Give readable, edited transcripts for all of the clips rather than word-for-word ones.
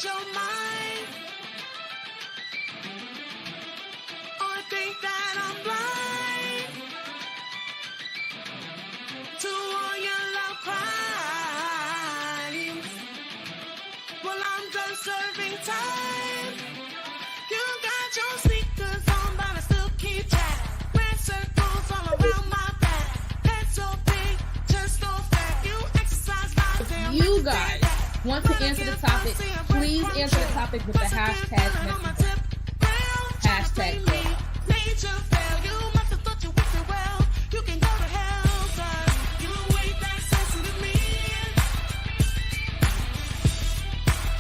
your mind, or think that I'm blind to all your love crimes. Well, I'm done serving time. You got your sneakers on, but I still keep track. Red circles all around my back. Head so big, just so fat. You exercise my damn. You guys want to answer the topic, please answer the topic with the hashtag message. Hashtag Cle'ph. Nature fail. You must have thought you wished well. You can go to hell, but you ain't that sensitive to me.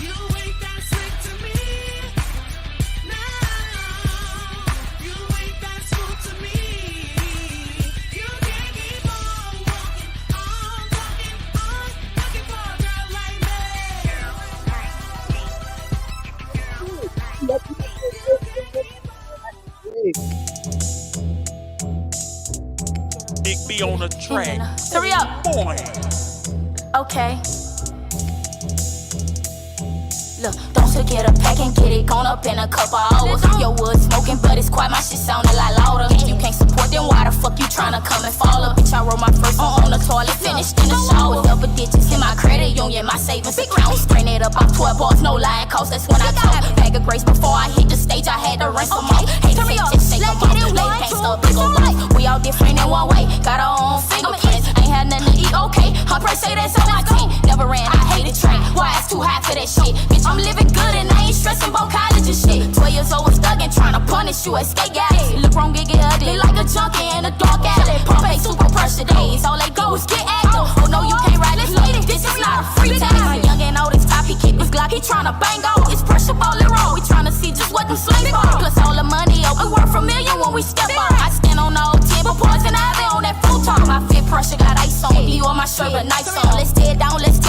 You ain't that slick to me. No, you ain't that smooth to me. You can't keep on walking, on talking, on looking for a girl like me. Big B on the track. Hurry up. Boy. Okay. Look, don't forget a pack and get it gone up in a couple hours. Your wood smoking, but it's quiet, my shit sound a lot louder. You can't support, then why the fuck you tryna come and follow? Bitch, I wrote my first on the toilet, finished in the shower. Double digits in my credit union, my savings account. Spraying it up off 12 bars, no lying cost, that's when I talk. Bag of grace before I hit the stage, I had to rinse them off. Hate to just shake them off. Lady can't stop, big gon' like. We all different in one way, got our own fingerprints. Ain't had nothing to eat, okay. Her price say that's on my team. Never ran, I hate the train. Why it's too high for that shit? Bitch, I'm living good and I ain't stressing about college and shit. 12 years old was thuggin', tryna punish you, escape galaxy. Look wrong, get ugly like a junkie in a dark alley. Pump ain't super pressure days, all they go is get active. Oh no, you can't ride this lady, this is not a free taxi. My young and old, this top, he keep his Glock, he tryna bang out. It's pressure ballin' wrong, we tryna see just what them slaves are. Plus all the money, oh, we worth a million when we step up. I stand on the old timber, poison ivy on that futon. My fit pressure got ice on, you on my shirt, but nice on. Let's tear down, let's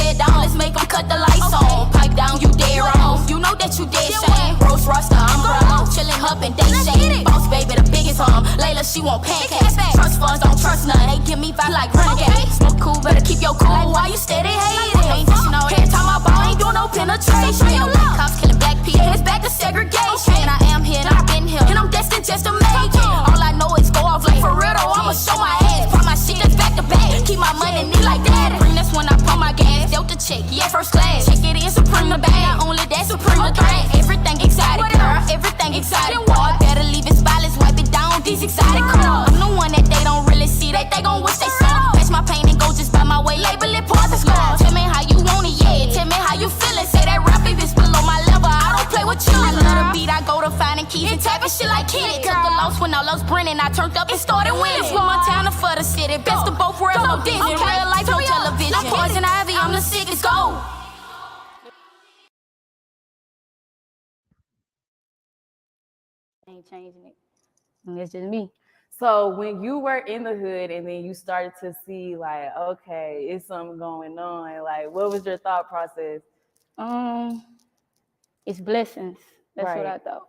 make them cut the lights on. Pipe down, you dead wrong, you know that you dead shame. Rose Roster, I'm brown, chillin' up and day shade. Boss baby, the biggest Layla, she want pancakes. Trust funds, don't trust none, they give me vibe like renegade. Smoke cool, better keep your cool, why you steady hating? Ain't dishing on every time I ball, ain't doing no penetration. White cops killing black people, it's back to segregation. I am here and I've been here, and I'm destined just to make it. All I know is go off like for real though, I'ma show my ass. Pop my shit that's back to back, keep my money neat like that. Bring this when I pump my gas, Delta check, yeah, first class. Check it in, Supreme the bag, not only that, Supreme the threat. Everything excited, girl, everything excited. Boy, better leave it spotless, wipe it down, these excited cars. I'm the one that they don't really see, they gon' wish they saw. Patch my pain and go just by my way, label it poison scar. Tell me how you want it, yeah, tell me how you feelin'. Say that rap if it's below my level, I don't play with you. I love the beat, I go to finding keys and tapping shit like Kenny. Took the loss when I lost Brennan, I turned up and started winning. From Montana for the city, best of both worlds, no Disney. Real life, no television. Poison Ivy, I'm the sickest, go. Ain't changing it. And it's just me. So when you were in the hood and then you started to see like, okay, it's something going on, like what was your thought process? It's blessings. That's Right. what I thought.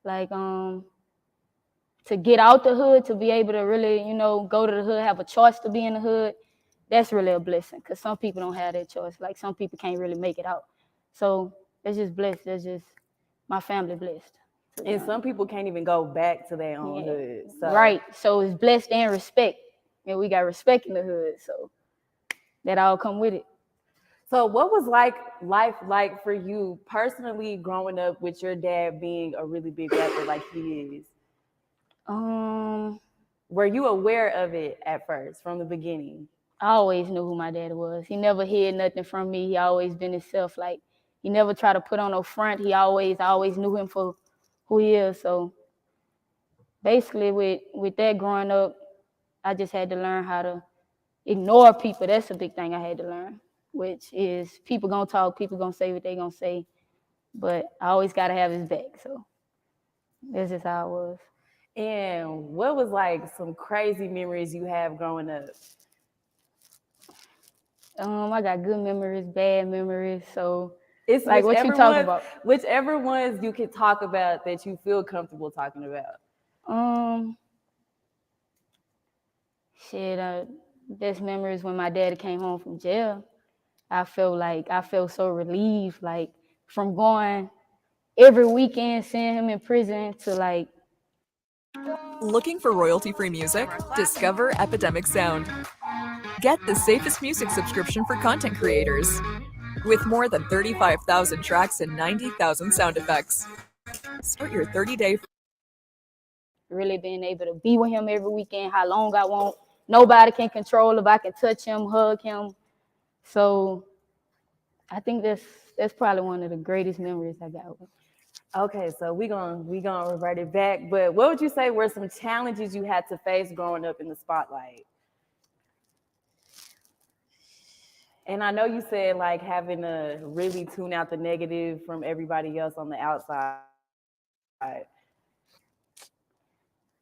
Like, to get out the hood, to be able to really, go to the hood, have a choice to be in the hood, that's really a blessing. Because some people don't have that choice. Like, some people can't really make it out. So it's just blessed. That's just my family blessed. And some people can't even go back to their own hood. So. Right. So it's blessed and respect. And we got respect in the hood. So that all come with it. So what was life like for you personally growing up with your dad being a really big rapper like he is? Were you aware of it at first, from the beginning? I always knew who my dad was. He never hid nothing from me. He always been himself. Like, he never tried to put on no front. I always knew him for who he is. So basically with that growing up, I just had to learn how to ignore people. That's a big thing I had to learn, which is people gonna talk, people gonna say what they gonna say, but I always gotta have his back. So that's just how it was. And what was like some crazy memories you have growing up? I got good memories, bad memories. So it's like what you talking about? Whichever ones you can talk about that you feel comfortable talking about. Best memories when my dad came home from jail. I felt so relieved, like from going every weekend, seeing him in prison to like. Looking for royalty-free music? Discover Epidemic Sound. Get the safest music subscription for content creators. With more than 35,000 tracks and 90,000 sound effects. Start your 30-day Really being able to be with him every weekend, how long I want. Nobody can control if I can touch him, hug him. So I think that's probably one of the greatest memories I got. Okay, so we gonna revert it back. But what would you say were some challenges you had to face growing up in the spotlight? And I know you said like having to really tune out the negative from everybody else on the outside.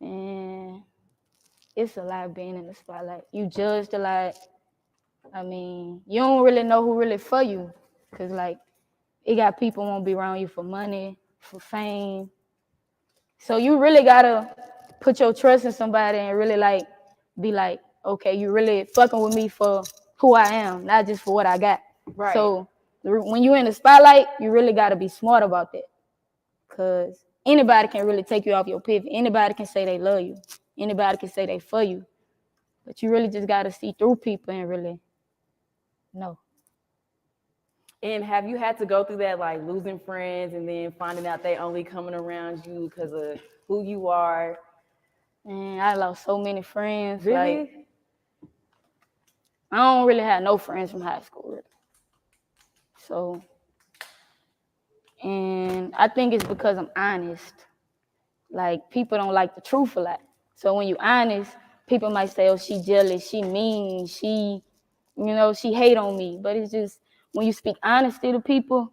And it's a lot being in the spotlight. You judged a lot. I mean, you don't really know who really for you. Cause like it got people won't be around you for money, for fame. So you really gotta put your trust in somebody and really like be like, okay, you really fucking with me for who I am, not just for what I got. Right. So when you're in the spotlight, you really gotta be smart about that. Cause anybody can really take you off your pivot. Anybody can say they love you. Anybody can say they for you. But you really just gotta see through people and really know. And have you had to go through that, like losing friends and then finding out they only coming around you because of who you are? And I lost so many friends. Really? Like, I don't really have no friends from high school, really. So, and I think it's because I'm honest. Like, people don't like the truth a lot. So when you're honest, people might say, oh, she jealous, she mean, she hate on me. But it's just, when you speak honesty to people,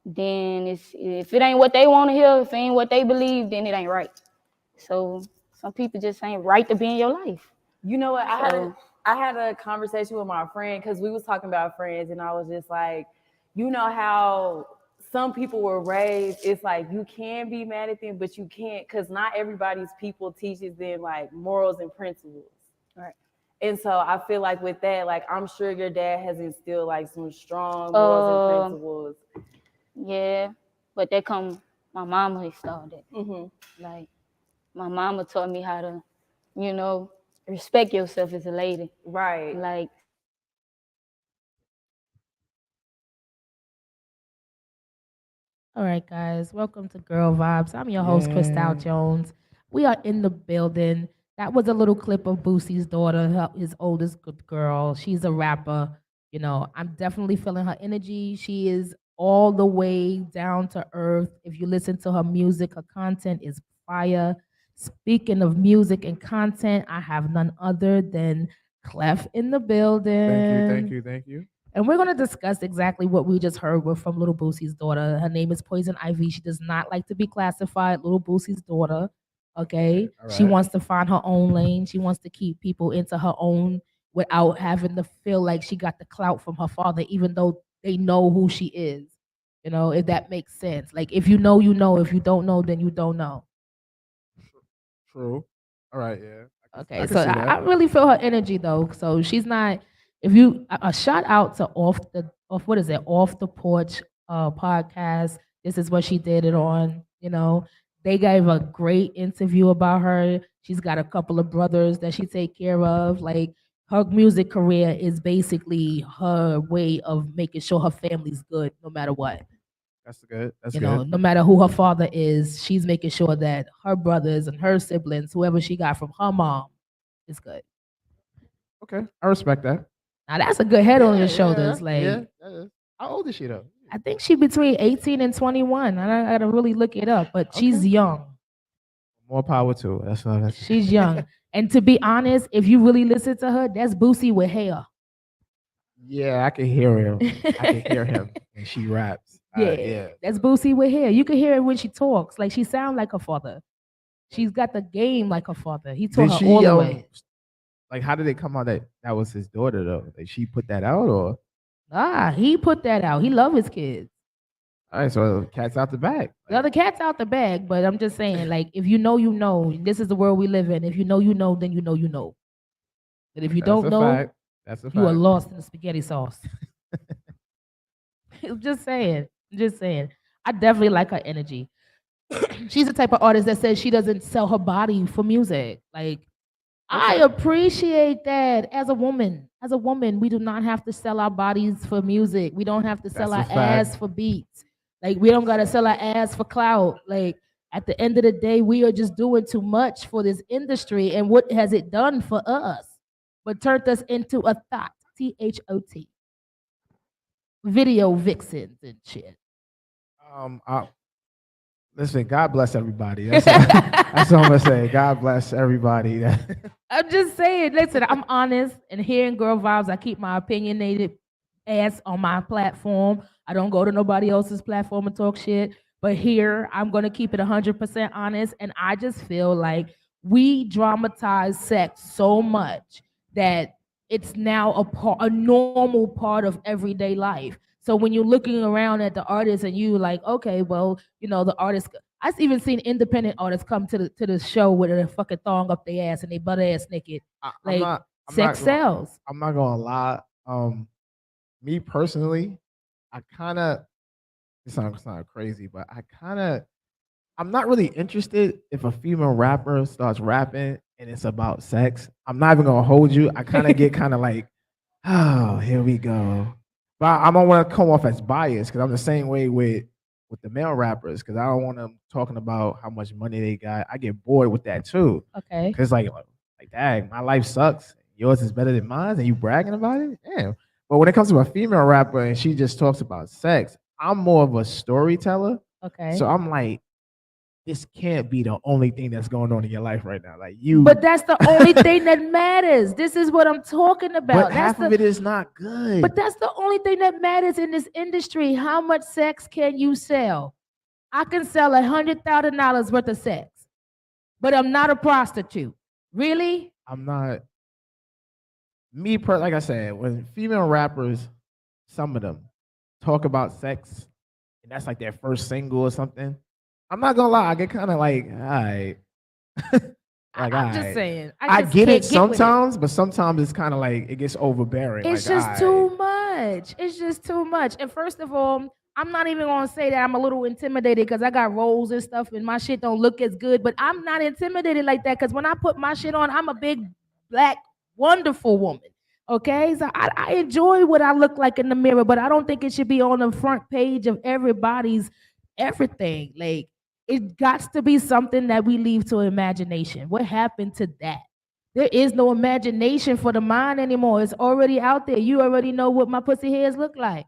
then if it ain't what they want to hear, if it ain't what they believe, then it ain't right. So some people just ain't right to be in your life. You know what? I had a conversation with my friend because we was talking about friends, and I was just like, you know how some people were raised, it's like you can be mad at them, but you can't, because not everybody's people teaches them like morals and principles. Right. And so I feel like with that, like I'm sure your dad has instilled like some strong morals and principles. Yeah, but that come, my mama installed it. Mm-hmm. Like, my mama taught me how to, respect yourself as a lady. Right. Like, All right, guys, welcome to Girl Vibes. I'm your host, Crystal Jones. We are in the building. That was a little clip of Boosie's daughter, his oldest girl. She's a rapper. I'm definitely feeling her energy. She is all the way down to earth. If you listen to her music, her content is fire. Speaking of music and content, I have none other than Cle'ph in the building. Thank you. And we're going to discuss exactly what we just heard from Little Boosie's daughter. Her name is Poison Ivy. She does not like to be classified Little Boosie's daughter. Okay. All She right. wants to find her own lane. She wants to keep people into her own without having to feel like she got the clout from her father, even though they know who she is. If that makes sense. Like, if you know, you know. If you don't know, then you don't know. True. All right, yeah. Okay, so I really feel her energy though. So she's not. If you a shout out to off the porch podcast. This is what she did it on. They gave a great interview about her. She's got a couple of brothers that she take care of. Like, her music career is basically her way of making sure her family's good no matter what. That's good. That's No matter who her father is, she's making sure that her brothers and her siblings, whoever she got from her mom, is good. Okay, I respect that. Now that's a good head on your shoulders. That is. How old is she though? I think she between 18 and 21. I gotta really look it up, but she's young. More power to her. That's She's young. And to be honest, if you really listen to her, that's Boosie with hair. Yeah, I can hear him. I can hear him when she raps. Yeah, that's Boosie with hair. You can hear it when she talks. Like, she sounds like her father. She's got the game like her father. He taught her all the way. Like, how did it come out that was his daughter though? Like, she put that out, or? He put that out. He love his kids. All right, so cat's out the bag. The other cat's out the bag, but I'm just saying, like, if you know, you know. This is the world we live in. If you know, you know, then you know, you know. But if you don't know, that's a fact. you are lost in the spaghetti sauce. I'm just saying. Just saying. I definitely like her energy. She's the type of artist that says she doesn't sell her body for music. Like, I Okay. appreciate that as a woman. As a woman, we do not have to sell our bodies for music. We don't have to sell That's a our fact. ass for beats. Like, we don't gotta sell our ass for clout. Like, at the end of the day, we are just doing too much for this industry. And what has it done for us? But turned us into a thought. THOT. Video vixens and shit. I, listen, God bless everybody. That's all I'm gonna say. God bless everybody. I'm just saying, listen, I'm honest, and here in Girl Vibes, I keep my opinionated ass on my platform. I don't go to nobody else's platform and talk shit. But here, I'm gonna keep it 100% honest, and I just feel like we dramatize sex so much that it's now a normal part of everyday life. So when you're looking around at the artists and you like, okay, well, the artist. I've even seen independent artists come to the show with a fucking thong up their ass and they butt ass naked. I'm Like, not. I'm sex not. Gonna, sells. I'm not gonna lie. Me personally, I kind of. It sounds crazy, but I'm not really interested if a female rapper starts rapping and it's about sex. I'm not even gonna hold you. I kind of get kind of like, oh, here we go. But I don't want to come off as biased because I'm the same way with the male rappers because I don't want them talking about how much money they got. I get bored with that too Okay. because like dang, my life sucks. Yours is better than mine, and you bragging about it. Damn. But when it comes to a female rapper and she just talks about sex, I'm more of a storyteller. Okay. So I'm like, this can't be the only thing that's going on in your life right now. Like you, But that's the only thing that matters. This is what I'm talking about. but half of it is not good. But that's the only thing that matters in this industry. How much sex can you sell? I can sell $100,000 worth of sex, but I'm not a prostitute. Really? I'm not. Like I said, when female rappers, some of them talk about sex, and that's like their first single or something. I'm not gonna lie, I get kind of like, all right. I'm just saying. I just get can't it with sometimes, but sometimes it's kind of like it gets overbearing. It's like, just too much. It's just too much. And first of all, I'm not even gonna say that I'm a little intimidated because I got roles and stuff and my shit don't look as good. But I'm not intimidated like that because when I put my shit on, I'm a big black wonderful woman. Okay, so I enjoy what I look like in the mirror, but I don't think it should be on the front page of everybody's everything. Like, it got to be something that we leave to imagination. What happened to that? There is no imagination for the mind anymore. It's already out there. You already know what my pussy hairs look like.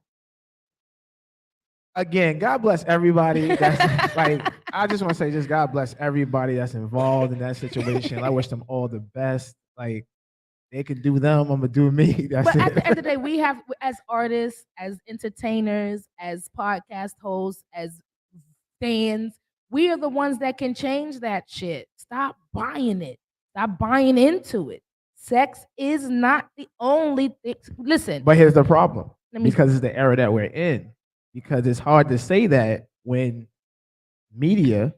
Again, God bless everybody. That's like I just want to say, just God bless everybody that's involved in that situation. I wish them all the best. Like they could do them, I'm gonna do me. That's But it. at the end of the day, we have, as artists, as entertainers, as podcast hosts, as fans, we are the ones that can change that shit. Stop buying it. Stop buying into it. Sex is not the only thing. Listen, But here's the problem. Let me- Because it's the era that we're in. Because it's hard to say that when media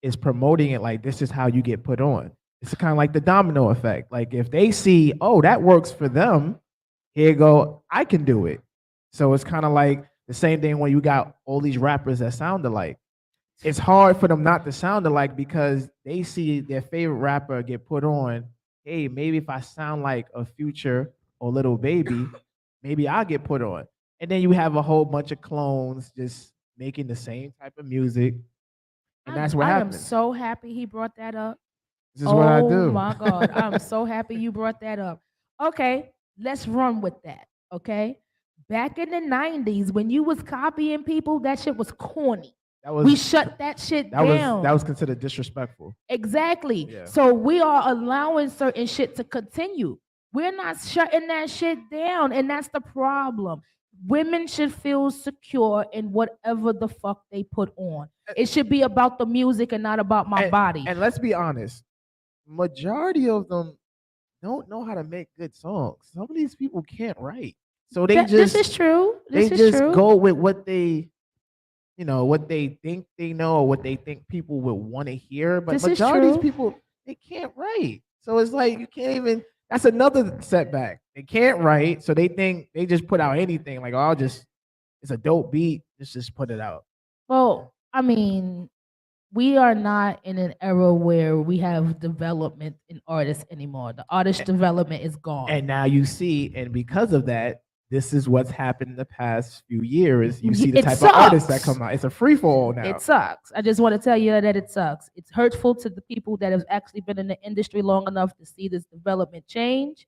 is promoting it like this is how you get put on. It's kind of like the domino effect. Like if they see, oh, that works for them, here you go, I can do it. So it's kind of like the same thing when you got all these rappers that sound alike. It's hard for them not to sound alike because they see their favorite rapper get put on. Hey, maybe if I sound like a Future or Little Baby, maybe I'll get put on. And then you have a whole bunch of clones just making the same type of music. And that's what I happens. am so happy he brought that up. This is what I do. Oh my God. I'm so happy you brought that up. Okay, let's run with that. Okay. Back in the 90s, when you was copying people, that shit was corny. We shut that shit down. That was considered disrespectful. Exactly. Yeah. So we are allowing certain shit to continue. We're not shutting that shit down, and that's the problem. Women should feel secure in whatever the fuck they put on. It should be about the music and not about my body. And let's be honest, majority of them don't know how to make good songs. Some of these people can't write. So they This is true. This they is just true. go with what they what they think they know or what they think people would want to hear. But This is majority of true. these people, they can't write. So it's like you can't even that's another setback. They can't write, so they think they just put out anything, like, oh, it's a dope beat, let's just put it out. Well, I mean, we are not in an era where we have development in artists anymore. The artist development is gone. And now you see, and because of that, this is what's happened in the past few years. You see the It type of artists that sucks. come out. It's a free fall now. It sucks. I just want to tell you that it sucks. It's hurtful to the people that have actually been in the industry long enough to see this development change.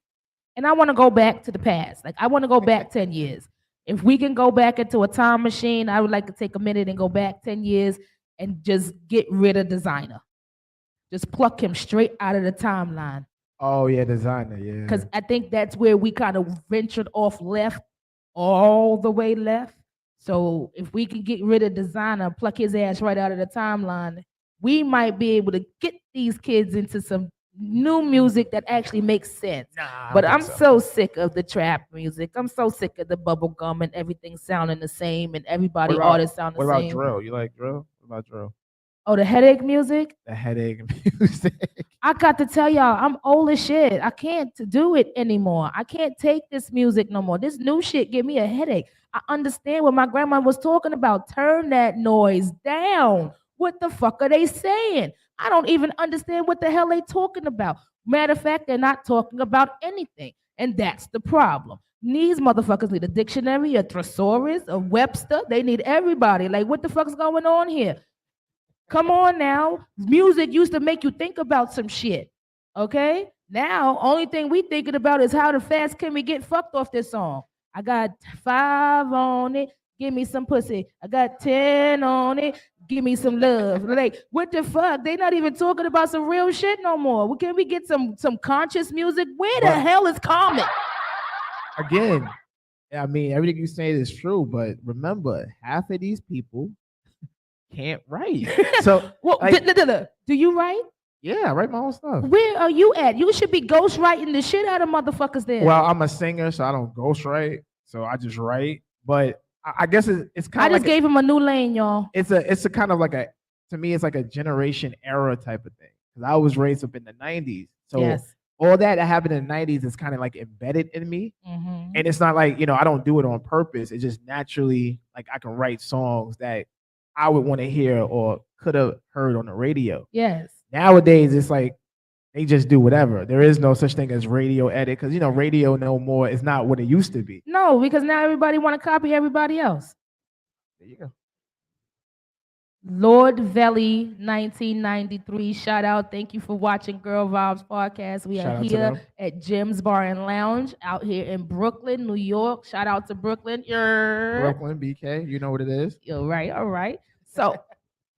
And I want to go back to the past. Like, I want to go back 10 years. If we can go back into a time machine, I would like to take a minute and go back 10 years and just get rid of designer. Just pluck him straight out of the timeline. Oh yeah, designer, yeah. Because I think that's where we kind of ventured off left, all the way left. So if we can get rid of designer, pluck his ass right out of the timeline, we might be able to get these kids into some new music that actually makes sense. Nah, I But don't I'm think so sick of the trap music. I'm so sick of the bubble gum and everything sounding the same and everybody What about- artists sound the What about same. drill? You like drill? What about drill? Oh, the headache music? The headache music. I got to tell y'all, I'm old as shit. I can't do it anymore. I can't take this music no more. This new shit give me a headache. I understand what my grandma was talking about. Turn that noise down. What the fuck are they saying? I don't even understand what the hell they talking about. Matter of fact, they're not talking about anything. And that's the problem. These motherfuckers need a dictionary, a thesaurus, a Webster. They need everybody. Like, what the fuck's going on here? Come on now. Music used to make you think about some shit. Okay? Now, only thing we thinking about is how the fast can we get fucked off this song. I got 5 on it. Give me some pussy. I got 10 on it. Give me some love. Like, what the fuck? They not even talking about some real shit no more. Well, can we get some conscious music? Where the But- hell is Common? Again, I mean, everything you say is true, but remember, half of these people can't write. So, Well, like, do you write? yeah, I write my own stuff. Where are you at? You should be ghostwriting the shit out of motherfuckers there. Well, I'm a singer, so I don't ghostwrite. So I just write. But I guess it's I kind of just gave him a new lane, y'all. it's a kind of like a, to me, it's like a generation era type of thing. Because I was raised up in the 90s. So Yes. all that happened in the 90s is kind of like embedded in me. Mhm. And it's not like, I don't do it on purpose. It's just naturally like I can write songs that I would want to hear or could have heard on the radio. Yes. Nowadays, it's like they just do whatever. There is no such thing as radio edit because radio no more is not what it used to be. No, because now everybody want to copy everybody else. There you go. Lord Valley 1993. Shout out. Thank you for watching Girl Vibes Podcast. We Shout are out to here them. at Jim's Bar and Lounge out here in Brooklyn, New York. Shout out to Brooklyn. Yer. Brooklyn, BK, you know what it is. All right, all right. So,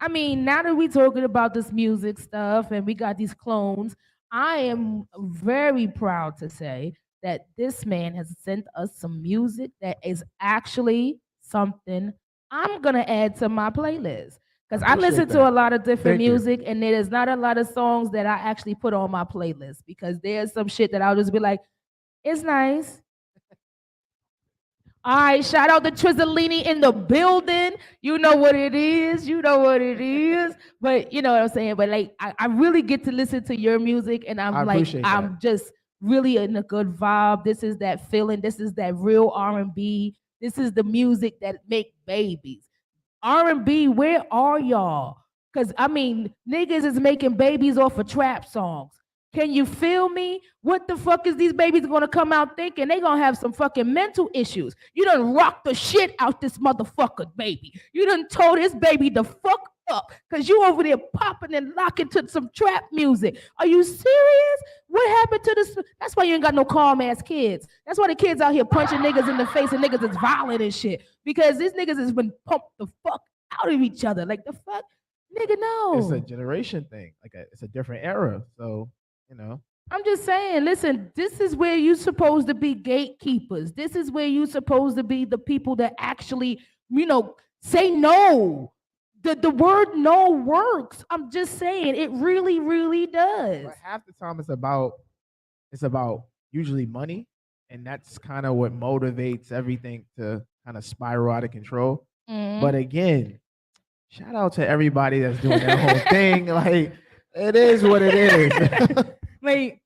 I mean, now that we're talking about this music stuff and we got these clones, I am very proud to say that this man has sent us some music that is actually something I'm gonna add to my playlist. Because I listen Appreciate to that. a lot of different Thank you. music, and there's not a lot of songs that I actually put on my playlist because there's some shit that I'll just be like, it's nice. All right, shout out to Trizzolini in the building. You know what it is. You know what it is. But you know what I'm saying? But like, I really get to listen to your music, and I I'm like, appreciate that. I'm just really in a good vibe. This is that feeling. This is that real R&B. This is the music that make babies. R&B, where are y'all? Because, I mean, niggas is making babies off of trap songs. Can you feel me? What the fuck is these babies gonna come out thinking? They gonna have some fucking mental issues. You done rocked the shit out this motherfucker, baby. You done told this baby to fuck up because you over there popping and locking to some trap music. Are you serious? What happened to this? That's why you ain't got no calm ass kids. That's why the kids out here punching niggas in the face and niggas is violent and shit. Because these niggas has been pumped the fuck out of each other. Like the fuck? Nigga, no. It's a generation thing. It's a different era. So, I'm just saying, listen, this is where you're supposed to be gatekeepers. This is where you're supposed to be the people that actually, say no. The word no works. I'm just saying, it really, really does. But half the time it's about usually money. And that's kind of what motivates everything to kind of spiral out of control. Mhm. But again, shout out to everybody that's doing their whole thing. Like, it is what it is. Like,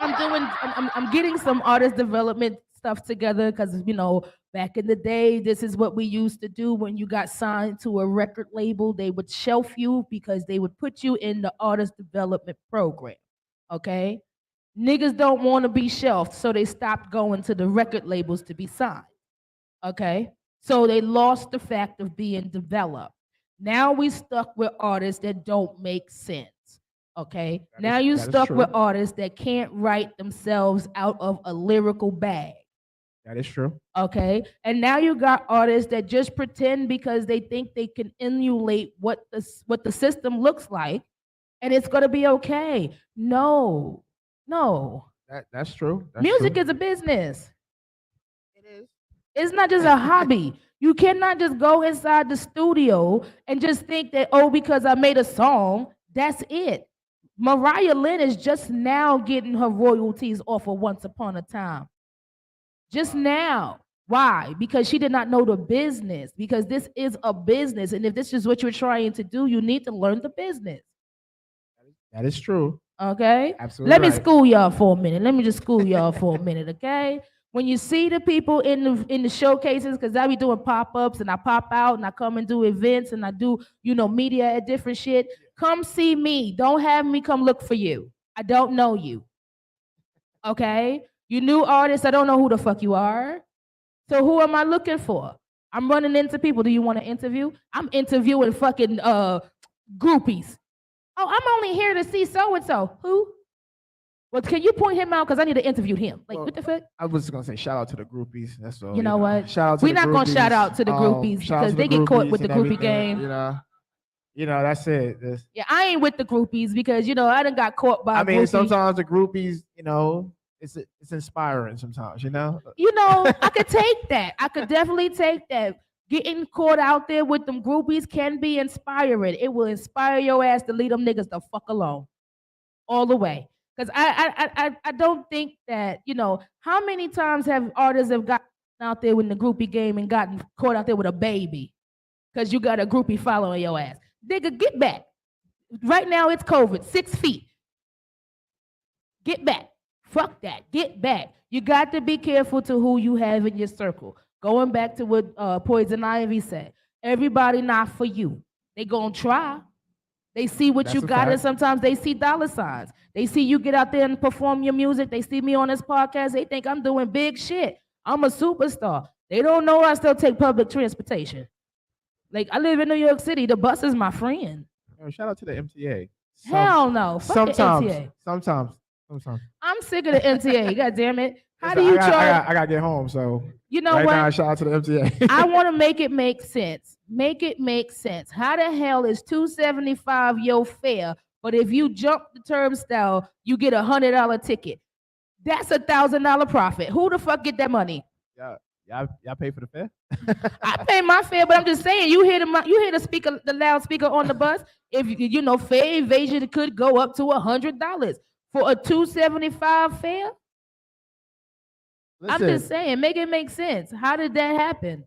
I'm getting some artist development stuff together because Back in the day, this is what we used to do when you got signed to a record label. They would shelf you because they would put you in the artist development program. Okay? Niggas don't want to be shelved, so they stopped going to the record labels to be signed. Okay? So they lost the fact of being developed. Now we stuck with artists that don't make sense. Okay? Now you that is stuck true. with artists that can't write themselves out of a lyrical bag. That is true. Okay. And now you got artists that just pretend because they think they can emulate what the system looks like and it's gonna be okay. No, no. That's true. That's Music true. is a business. It is. It's not just a hobby. You cannot just go inside the studio and just think that, oh, because I made a song, that's it. Mariah Lynn is just now getting her royalties off of Once Upon a Time. Just now. Why? Because she did not know the business. Because this is a business. And if this is what you're trying to do, you need to learn the business. That is true. Okay? Absolutely Let me right. school y'all for a minute. Let me just school y'all for a minute, okay? When you see the people in the showcases, because I be doing pop-ups and I pop out and I come and do events and I do, media at different shit. Come see me. Don't have me come look for you. I don't know you. Okay? You new artists, I don't know who the fuck you are. So who am I looking for? I'm running into people. Do you want to interview? I'm interviewing fucking groupies. Oh, I'm only here to see so and so. Who? Well, can you point him out? Because I need to interview him. Like, Well, what the fuck? I was just gonna say shout out to the groupies. That's all. You know what? Shout out to We're the not gonna shout groupies. out to the groupies Shout out because to they the get caught with groupies the and groupie everything, game. That's it. Yeah, I ain't with the groupies because I done got caught by. I mean, groupies. sometimes the groupies, it's inspiring. Sometimes, I could take that. I could definitely take that. Getting caught out there with them groupies can be inspiring. It will inspire your ass to leave them niggas the fuck alone, all the way. Because I don't think that how many times have artists have gotten out there in the groupie game and gotten caught out there with a baby because you got a groupie following your ass. Nigga, get back. Right now it's COVID, 6 feet. Get back. Fuck that. Get back. You got to be careful to who you have in your circle. Going back to what Poison Ivy said, everybody not for you. They gonna try. They see what That's you a got, and fact. sometimes they see dollar signs. They see you get out there and perform your music. They see me on this podcast. They think I'm doing big shit. I'm a superstar. They don't know I still take public transportation. Like, I live in New York City. The bus is my friend. Shout out to the MTA. Hell no. Fuck the MTA. Sometimes. I'm sick of the MTA. God damn it. How do Listen, you charge? I gotta get home, so You know right what? now, shout out to the MTA. I want to make it make sense. Make it make sense. How the hell is $275 your fare, but if you jump the turnstile, you get $100 ticket? That's $1,000 profit. Who the fuck get that money? Y'all pay for the fare? I pay my fare, but I'm just saying, you hear the speaker, the loudspeaker on the bus. If fare evasion could go up to $100 for a $275 fare. I'm Listen, just saying, make it make sense. How did that happen?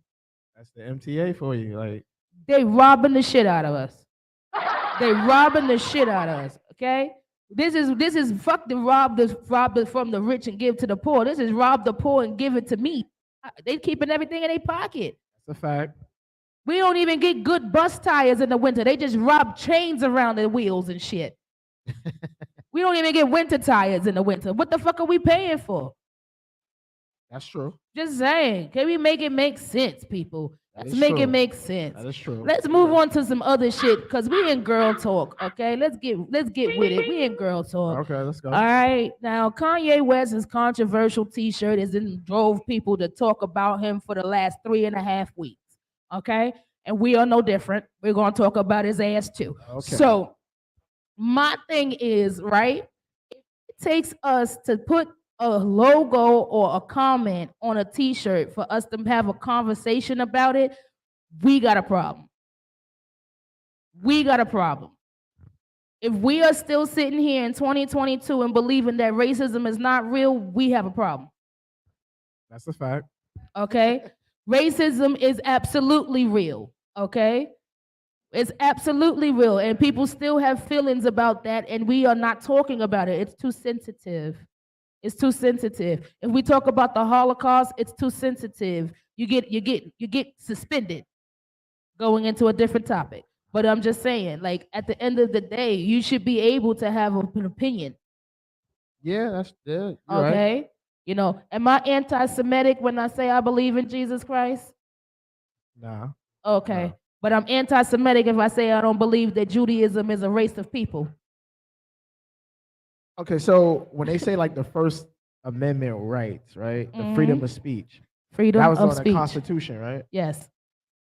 that's the MTA for you. Like, They robbing the shit out of us. They robbing the shit out of us. Okay, this is fuck the rob the from the rich and give to the poor. This is rob the poor and give it to me. They keeping everything in their pocket. that's a fact. We don't even get good bus tires in the winter. They just rob chains around the wheels and shit. We don't even get winter tires in the winter. What the fuck are we paying for? That's true. Just saying. Can we make it make sense, people? That Let's is make true. it make sense. That is true. Let's move on to some other shit because we in girl talk, okay? Let's get with it. We in girl talk. Okay, let's go. All right. Now, Kanye West's controversial T-shirt has drove people to talk about him for the last 3.5 weeks. Okay, and we are no different. We're gonna talk about his ass too. Okay. So, my thing is, right? It takes us to put a logo or a comment on a T-shirt for us to have a conversation about it. We got a problem. We got a problem. If we are still sitting here in 2022 and believing that racism is not real, we have a problem. That's a fact. Okay? Racism is absolutely real. Okay? It's absolutely real. And people still have feelings about that, and we are not talking about it. It's too sensitive. It's too sensitive. If we talk about the Holocaust, it's too sensitive. you get suspended going into a different topic. But I'm just saying, like at the end of the day, you should be able to have an opinion. Yeah, that's yeah, you're right. Okay. You know, am I anti-Semitic when I say I believe in Jesus Christ? Nah. Okay. No. But I'm anti-Semitic if I say I don't believe that Judaism is a race of people. Okay, so when they say like the First Amendment rights, right? The freedom of speech. Freedom That was of on speech. the Constitution, right? Yes.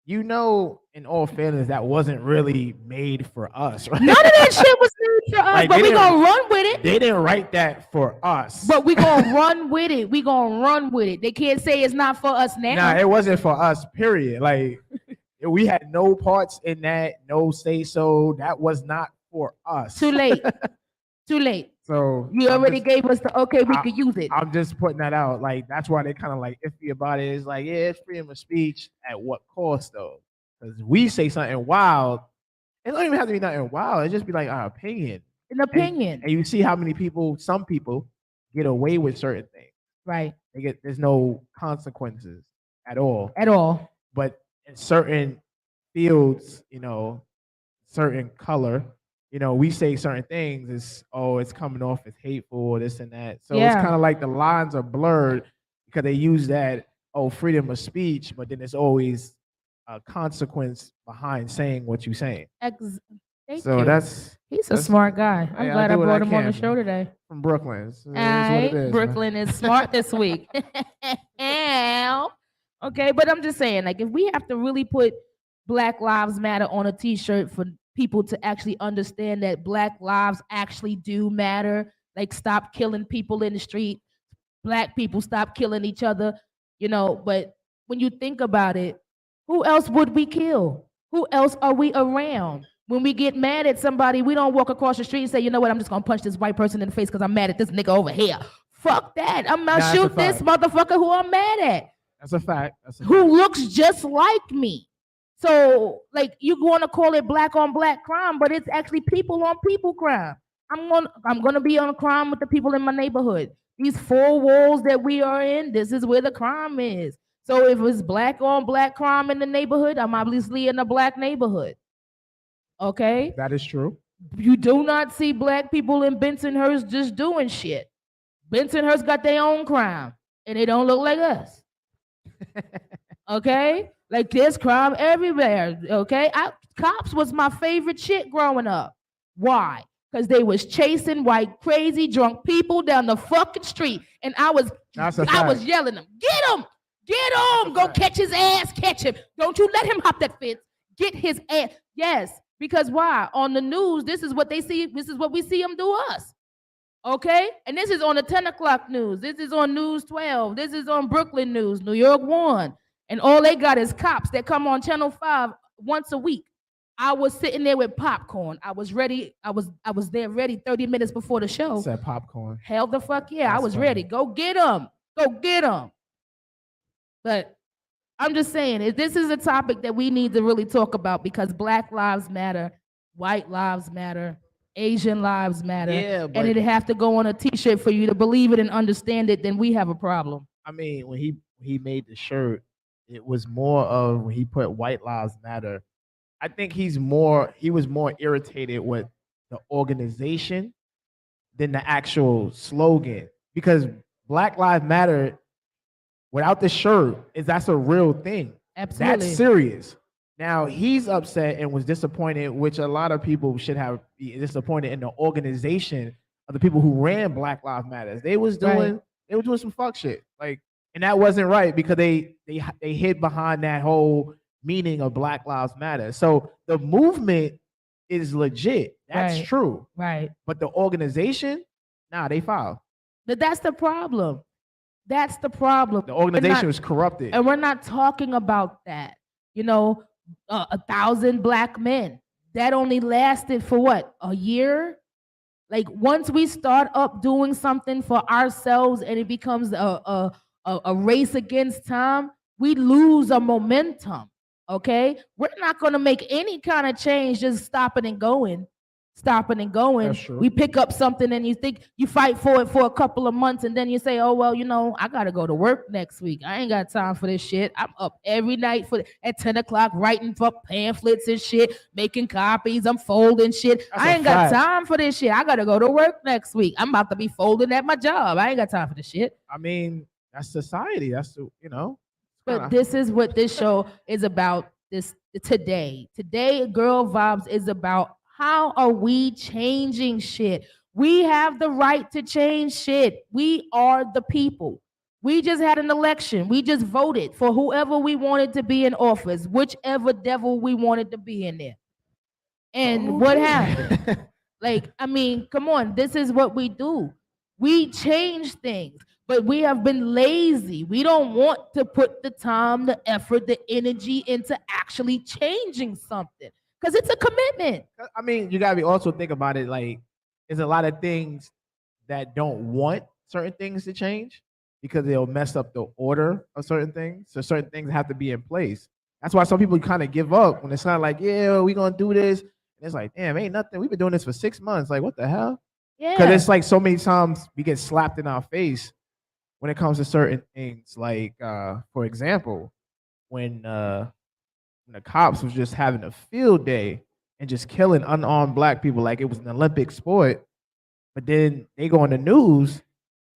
You know, in all fairness, that wasn't really made for us, right? None of that shit was made for us, Like, but they we didn't- gonna run with it. They didn't write that for us. But we gonna run with it. We gonna run with it. They can't say it's not for us now. Nah, it wasn't for us, period. Like, we had no parts in that, no say so. That was not for us. Too late. Too late. So You I'm already just- gave us the okay, we could use it. I'm just putting that out. Like, that's why they kind of like iffy about it. It's like, yeah, it's freedom of speech at what cost, though? Because we say something wild, it don't even have to be nothing wild. It just be like our opinion. An opinion. And you see how many people, some people, get away with certain things. Right. There's no consequences at all. At all. But in certain fields, you know, certain color, you know, we say certain things, it's coming off as hateful or this and that. So it's Yeah. kind of like the lines are blurred because they use that, freedom of speech, but then there's always a consequence behind saying what you're saying. Thank So you. that's He's a that's- smart guy. I'm Hey, I glad do I what brought I him on the can, show man. today. from Brooklyn. It is what Alright, it is, man. Brooklyn is smart this week. Ow. Okay, but I'm just saying, like, if we have to really put Black Lives Matter on a T-shirt for people to actually understand that Black lives actually do matter, like, stop killing people in the street, Black people stop killing each other, you know. But when you think about it, who else would we kill? Who else are we around? When we get mad at somebody, we don't walk across the street and say, you know what, I'm just gonna punch this white person in the face because I'm mad at this nigga over here. Fuck that. I'm Nah, gonna that's a shoot this fact. motherfucker who I'm mad at, That's a fact. That's a fact. who looks just like me. So, like, you want to call it black on black crime, but it's actually people on people crime. I'm gonna be on crime with the people in my neighborhood. These four walls that we are in, this is where the crime is. So if it's black on black crime in the neighborhood, I'm obviously in a black neighborhood. Okay? That is true. You do not see black people in Bensonhurst just doing shit. Bensonhurst got their own crime, and they don't look like us. Okay? Like, there's crime everywhere. Okay? Cops was my favorite shit growing up. Why? Because they was chasing white, crazy, drunk people down the fucking street. And I was That's a yelling them, get him! Get him! Go fact. catch his ass, catch him. Don't you let him hop that fence. Get his ass. Yes, because why? On the news, this is what they see, this is what we see them do us. Okay? And this is on the 10 o'clock news. This is on News 12. This is on Brooklyn News, New York 1. And all they got is cops that come on Channel 5 once a week. I was sitting there with popcorn. I was ready. I was there ready 30 minutes before the show. Said popcorn. Hell the fuck yeah. I That's was funny. ready. Go get them. Go get them. But I'm just saying, this is a topic that we need to really talk about because Black lives matter, white lives matter, Asian lives matter. Yeah, and but- it'd have to go on a t-shirt for you to believe it and understand it, then we have a problem. I mean, when he made the shirt, it was more of when he put White Lives Matter. I think he was more irritated with the organization than the actual slogan. Because Black Lives Matter, without the shirt, that's a real thing. Absolutely. That's serious. Now he's upset and was disappointed, which a lot of people should have be disappointed in the organization of the people who ran Black Lives Matter. They was doing some fuck shit. Like, and that wasn't right because they hid behind that whole meaning of Black Lives Matter. So the movement is legit. That's Right. true. Right. But the organization, they foul. But that's the problem. That's the problem. The organization We're not- was corrupted. And we're not talking about that. You know, 1,000 black men. That only lasted for what? A year? Like, once we start up doing something for ourselves and it becomes a race against time, we lose a momentum. Okay? We're not going to make any kind of change just stopping and going. stopping and going. That's true. We pick up something and you think you fight for it for a couple of months and then you say, oh, well, I got to go to work next week. I ain't got time for this shit. I'm up every night at 10 o'clock writing for pamphlets and shit, making copies. I'm folding shit. That's I a ain't got fact. time for this shit. I got to go to work next week. I'm about to be folding at my job. I ain't got time for this shit. I mean, that's society. That's But this is what this show is about today. Today, Girl Vibes is about how are we changing shit. We have the right to change shit. We are the people. We just had an election. We just voted for whoever we wanted to be in office, whichever devil we wanted to be in there. And what happened? Like, I mean, come on, this is what we do. We change things, but we have been lazy. We don't want to put the time, the effort, the energy into actually changing something because it's a commitment. I mean, you gotta also think about it. Like, there's a lot of things that don't want certain things to change because they'll mess up the order of certain things. So certain things have to be in place. That's why some people kind of give up when it's not like, yeah, we gonna do this. And it's like, damn, ain't nothing. We've been doing this for 6 months. Like, what the hell? Yeah. Because it's like so many times we get slapped in our face when it comes to certain things. Like, for example, when the cops was just having a field day and just killing unarmed black people like it was an Olympic sport, but then they go on the news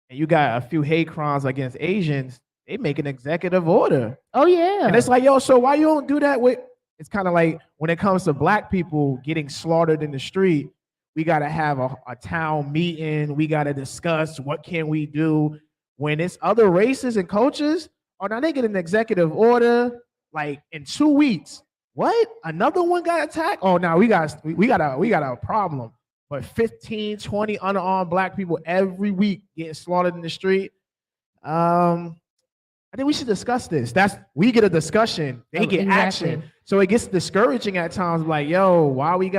and you got a few hate crimes against Asians, they make an executive order. Oh yeah. And it's like, yo, so why you don't do that with? It's kind of like when it comes to black people getting slaughtered in the street, we got to have a town meeting. We got to discuss what can we do. When it's other races and cultures, oh, now they get an executive order like in 2 weeks. What? Another one got attacked? Oh, now we got a problem. But 15, 20 unarmed black people every week getting slaughtered in the street. I think we should discuss this. We get a discussion, they get action. So it gets discouraging at times. Like, yo, why we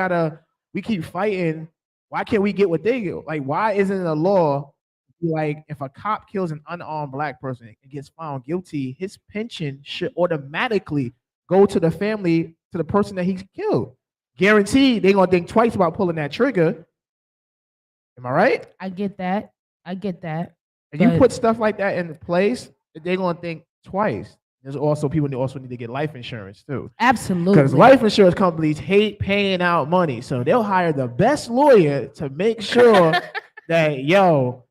keep fighting? Why can't we get what they get? Like, why isn't it a law? Like, if a cop kills an unarmed black person and gets found guilty, his pension should automatically go to the family, to the person that he killed. Guaranteed, they're gonna think twice about pulling that trigger. Am I right? I get that. And you put stuff like that in place, they're gonna think twice. There's also people who also need to get life insurance too. Absolutely. Because life insurance companies hate paying out money. So they'll hire the best lawyer to make sure that, yo,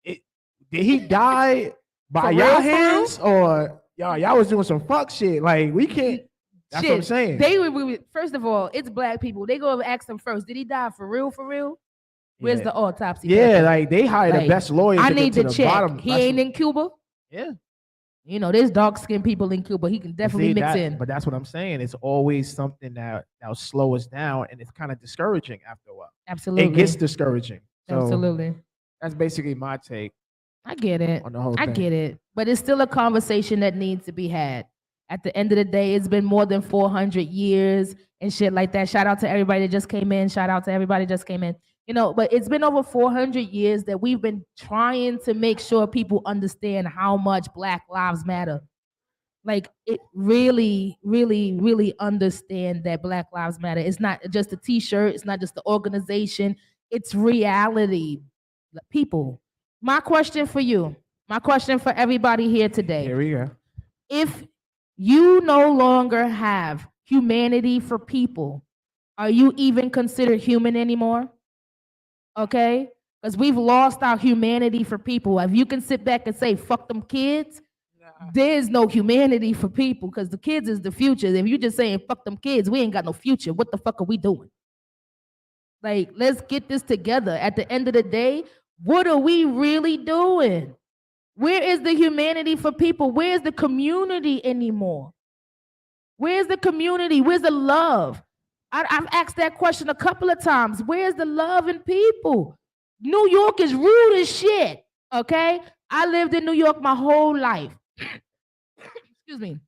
did he die by y'all hands or y'all was doing some fuck shit? Like, we can't. That's what I'm saying. They would first of all, it's black people. They go and ask them first, did he die for real, for real? Where's the autopsy? Yeah, like they hire the best lawyers. I need to the check. bottom. He ain't in Cuba? Yeah. There's dark-skinned people in Cuba. He can definitely mix in. But that's what I'm saying. It's always something that'll slow us down, and it's kind of discouraging after a while. Absolutely. It gets discouraging. So Absolutely. That's basically my take. I get it. On the whole I thing. get it. But it's still a conversation that needs to be had. At the end of the day, it's been more than 400 years and shit like that. Shout out to everybody that just came in. Shout out to everybody that just came in. But it's been over 400 years that we've been trying to make sure people understand how much Black Lives Matter. Like, it really, really, really understand that Black Lives Matter. It's not just a t-shirt. It's not just the organization. It's reality. People, my question for you, my question for everybody here today. Here we go. If you no longer have humanity for people, are you even considered human anymore? Okay? Because we've lost our humanity for people. If you can sit back and say, fuck them kids, there's no humanity for people because the kids is the future. If you're just saying, fuck them kids, we ain't got no future. What the fuck are we doing? Like, let's get this together. At the end of the day, what are we really doing? Where is the humanity for people? Where's the community anymore? Where's the community? Where's the love? I've asked that question a couple of times. Where's the love in people? New York is rude as shit, okay? I lived in New York my whole life. Excuse me,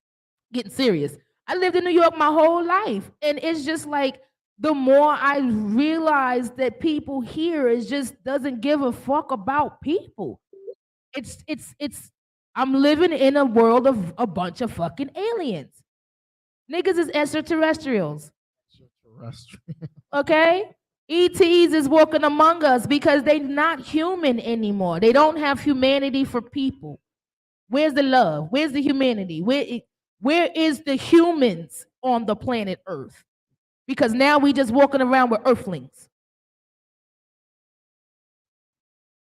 getting serious. I lived in New York my whole life. And it's just like, the more I realize that people here is just doesn't give a fuck about people. I'm living in a world of a bunch of fucking aliens. Niggas is extraterrestrials. Okay? ETs is walking among us because they're not human anymore. They don't have humanity for people. Where's the love? Where's the humanity? Where is the humans on the planet Earth? Because now we just walking around with earthlings.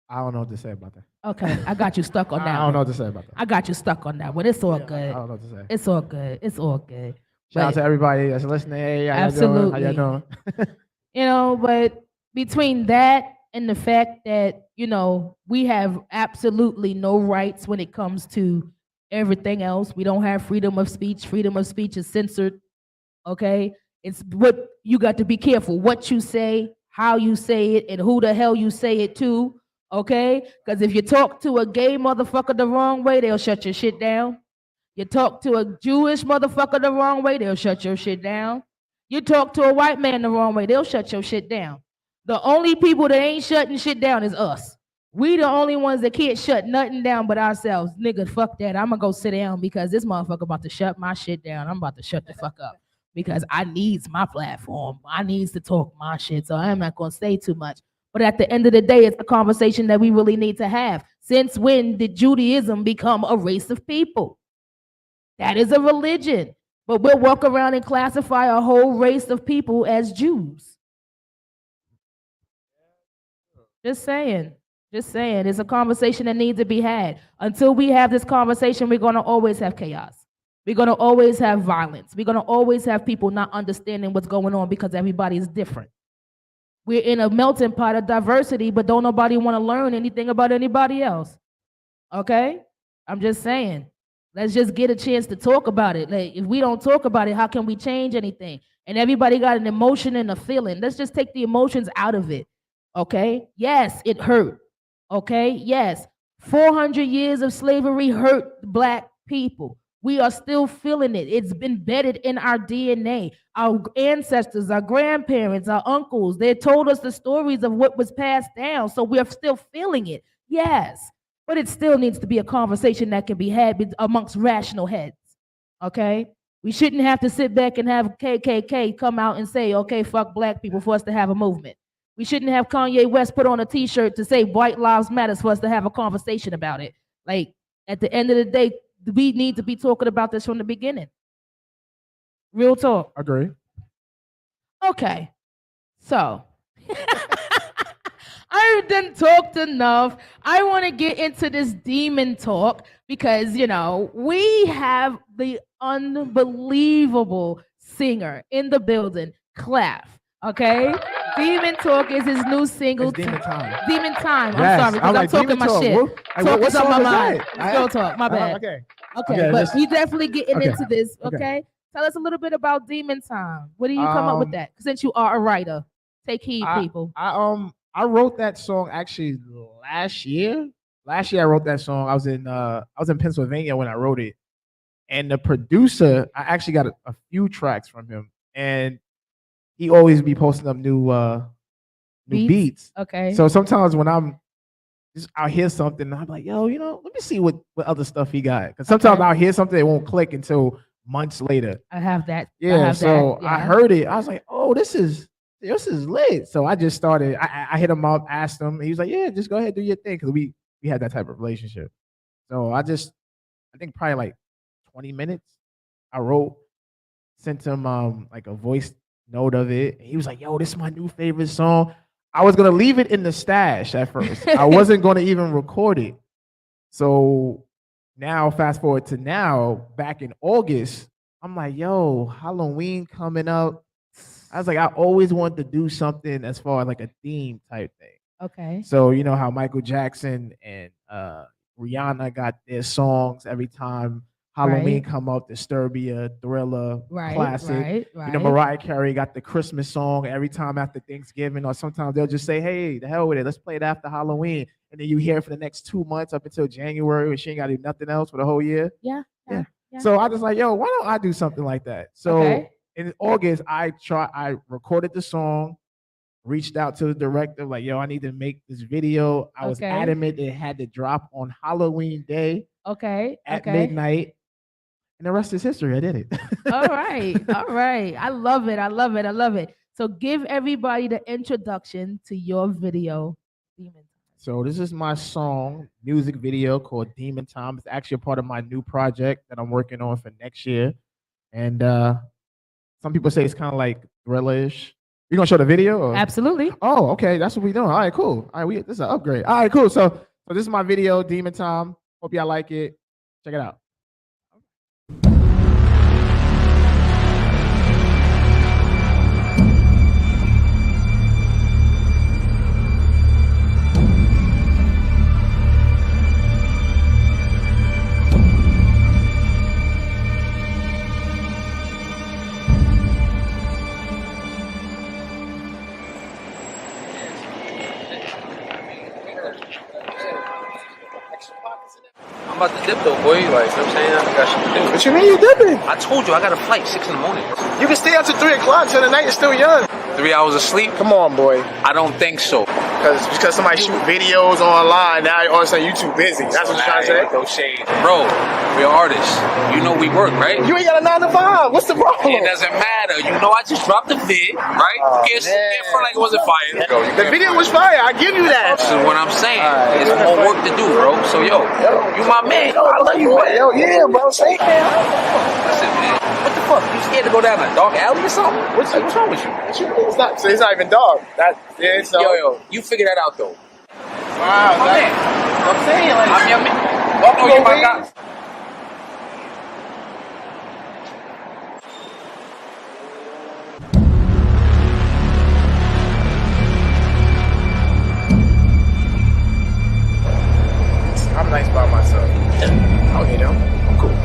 I don't know what to say about that. Okay, I got you stuck on that. I don't know what to say about that. I got you stuck on that one. It's all I good. don't know what to say. It's all good. It's all good. Shout out But- to everybody that's listening. Hey, how y'all doing? How y'all doing? You know, but between that and the fact that, you know, we have absolutely no rights when it comes to everything else. We don't have freedom of speech. Freedom of speech is censored. Okay? It's what you got to be careful what you say, how you say it, and who the hell you say it to. Okay? Because if you talk to a gay motherfucker the wrong way, they'll shut your shit down. You talk to a Jewish motherfucker the wrong way, they'll shut your shit down. You talk to a white man the wrong way, they'll shut your shit down. The only people that ain't shutting shit down is us. We the only ones that can't shut nothing down but ourselves. Nigga, fuck that. I'm gonna go sit down because this motherfucker about to shut my shit down. I'm about to shut the fuck up because I needs my platform. I needs to talk my shit, so I'm not gonna say too much. But at the end of the day, it's a conversation that we really need to have. Since when did Judaism become a race of people? That is a religion. But we'll walk around and classify a whole race of people as Jews. Just saying. Just saying. It's a conversation that needs to be had. Until we have this conversation, we're going to always have chaos. We're going to always have violence. We're going to always have people not understanding what's going on because everybody is different. We're in a melting pot of diversity, but don't nobody want to learn anything about anybody else. Okay? I'm just saying. Let's just get a chance to talk about it. Like, if we don't talk about it, how can we change anything? And everybody got an emotion and a feeling. Let's just take the emotions out of it. Okay? Yes, it hurt. Okay? Yes. 400 years of slavery hurt Black people. We are still feeling it. It's been embedded in our DNA. Our ancestors, our grandparents, our uncles, they told us the stories of what was passed down. So we're still feeling it. Yes. But it still needs to be a conversation that can be had amongst rational heads, okay? We shouldn't have to sit back and have KKK come out and say, okay, fuck Black people for us to have a movement. We shouldn't have Kanye West put on a t-shirt to say White Lives Matter for us to have a conversation about it. Like, at the end of the day, we need to be talking about this from the beginning. Real talk. Agree. Okay, so I've done talked enough. I want to get into this demon talk because, you know, we have the unbelievable singer in the building, Cle'ph. Okay, Demon Talk is his new single. It's Demon Time. Demon Time. I'm Yes, sorry because I'm I'm like, talking Demon my Talk. shit. What Talk is on song my is mind. that? Girl talk. My bad. Okay. Okay, but we definitely getting okay, into this. okay. Okay, tell us a little bit about Demon Time. What do you come up with that? Since you are a writer, take heed, people. I wrote that song actually last year. Last year I wrote that song. I was in Pennsylvania when I wrote it, and the producer, I actually got a few tracks from him, and he always be posting up new beats. Okay. So sometimes when I'll hear something, and I'm like, yo, you know, let me see what other stuff he got. Because sometimes I'll hear something that won't click until months later. I have that. Yeah. So I heard it. I was like, oh, this is lit. So I just started. I hit him up, asked him. He was like, yeah, just go ahead, do your thing. Because we had that type of relationship. So I think probably like 20 minutes. I wrote, sent him like a voice note of it. He was like, yo, this is my new favorite song. I was gonna leave it in the stash at first. I wasn't gonna even record it. So now, fast forward to now, back in August, I'm like, yo, Halloween coming up. I was like, I always wanted to do something as far as like a theme type thing. Okay. So you know how Michael Jackson and Rihanna got their songs every time Halloween come up, Disturbia, Thriller, classic. Right. You know, Mariah Carey got the Christmas song every time after Thanksgiving, or sometimes they'll just say, hey, the hell with it, let's play it after Halloween. And then you hear it for the next 2 months up until January, and she ain't got to do nothing else for the whole year. Yeah. So I was like, yo, why don't I do something like that? So in August, I recorded the song, reached out to the director, like, yo, I need to make this video. I was adamant it had to drop on Halloween Day. At midnight. And the rest is history. I did it. All right. I love it. So give everybody the introduction to your video, Demon Time. So this is my song, music video called Demon Time. It's actually a part of my new project that I'm working on for next year. And some people say it's kind of like thriller-ish. You gonna show the video? Or? Absolutely. Oh, okay. That's what we doing. All right, cool. All right, this is an upgrade. All right, cool. So this is my video, Demon Time. Hope y'all like it. Check it out. I'm about to dip though, boy. Like, you know what I'm saying? I got shit to do. What you mean you dipping? I told you, I got a flight 6 in the morning. You can stay up to 3 o'clock till the night. You're still young. 3 hours of sleep? Come on, boy. I don't think so. Because somebody shoot videos online, now all of a sudden you too busy. That's what you're trying to say? No shade. Bro, we're artists. You know we work, right? You ain't got a 9 to 5. What's the problem? It doesn't matter. You know I just dropped the vid, right? Oh, You can't front like it wasn't fire. The video was fire. I give you that. This is what I'm saying. There's more work to do, bro. So, yo, you my man. Yo, I love you, man. Yo, yeah, bro. Say it. Listen, man. What the fuck? You scared to go down a dark alley or something? What's wrong with you? It's not even dark. Yo, you figure that out, though. Wow. I'm saying, like, I'm your man. Oh, no, you're my guy. I'm nice by myself. I don't need them. I'm cool.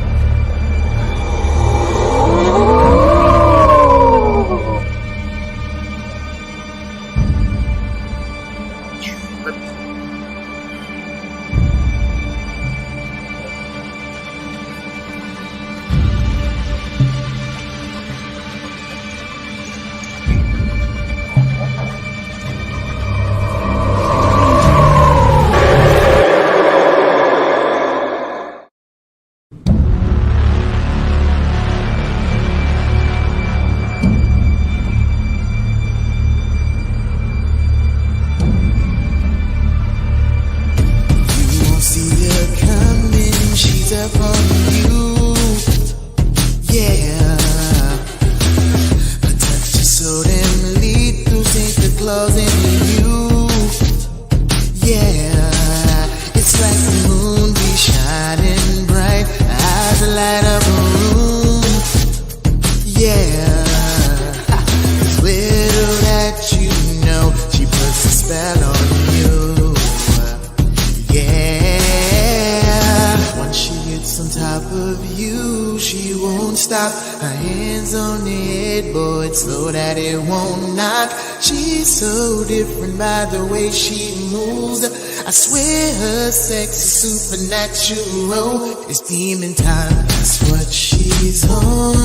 By the way she moves, I swear her sex is supernatural. It's demon time, that's what she's on.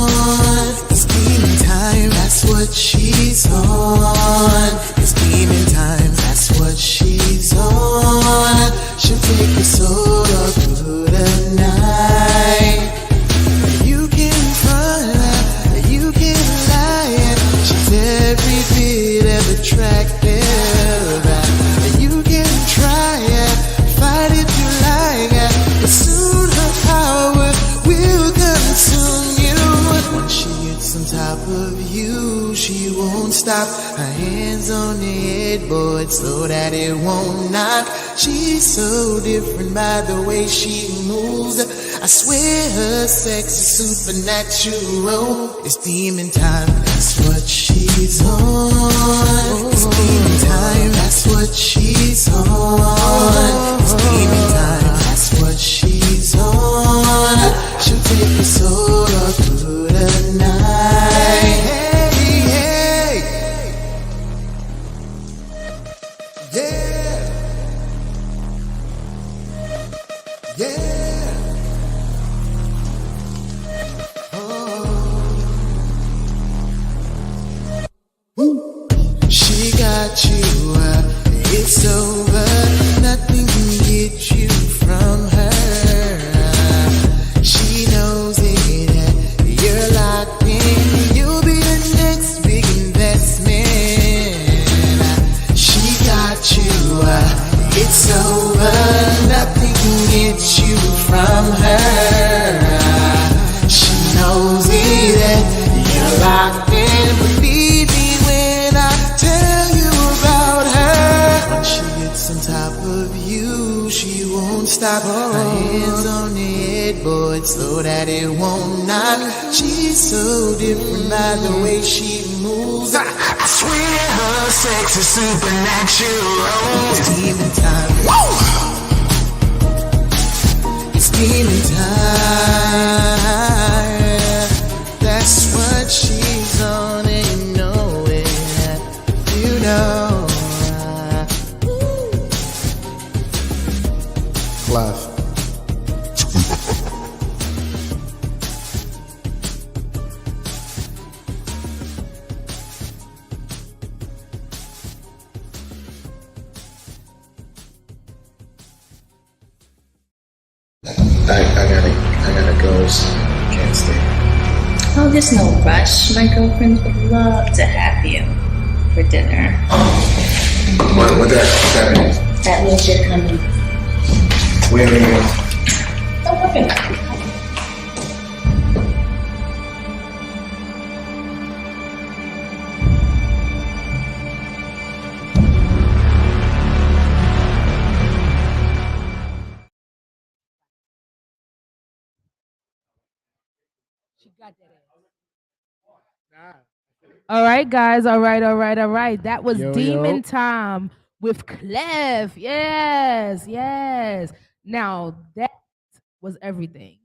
It's demon time, that's what she's on. It's demon time, that's what she's on. She'll take your soul up through the night. You can front, you can lie. She's every bit of attractive. She won't stop, her hands on the headboard so that it won't knock. She's so different by the way she moves. I swear her sex is supernatural. It's demon time, that's what she's on. It's demon time, that's what she's on. It's demon time, that's what she's on. She'll take your soul up through the night. It's over, nothing can get you from her. She knows it, that you're locked in. Believe me when I tell you about her. Once she gets on top of you, she won't stop. Her hands on the headboard so that it won't knock. She's so different by the way she moves. I swear her sex is supernatural. It's demon time. It's demon time. That's what she's on, and you know it. You know. Cle'ph. I gotta go. So can't stay. Oh, there's no rush. My girlfriends would love to have you for dinner. What that means? That means you're coming. Where are you? Don't worry. All right, guys. All right. That was Yo, Demon yo. Time with Cle'ph. Yes. Now, that was everything.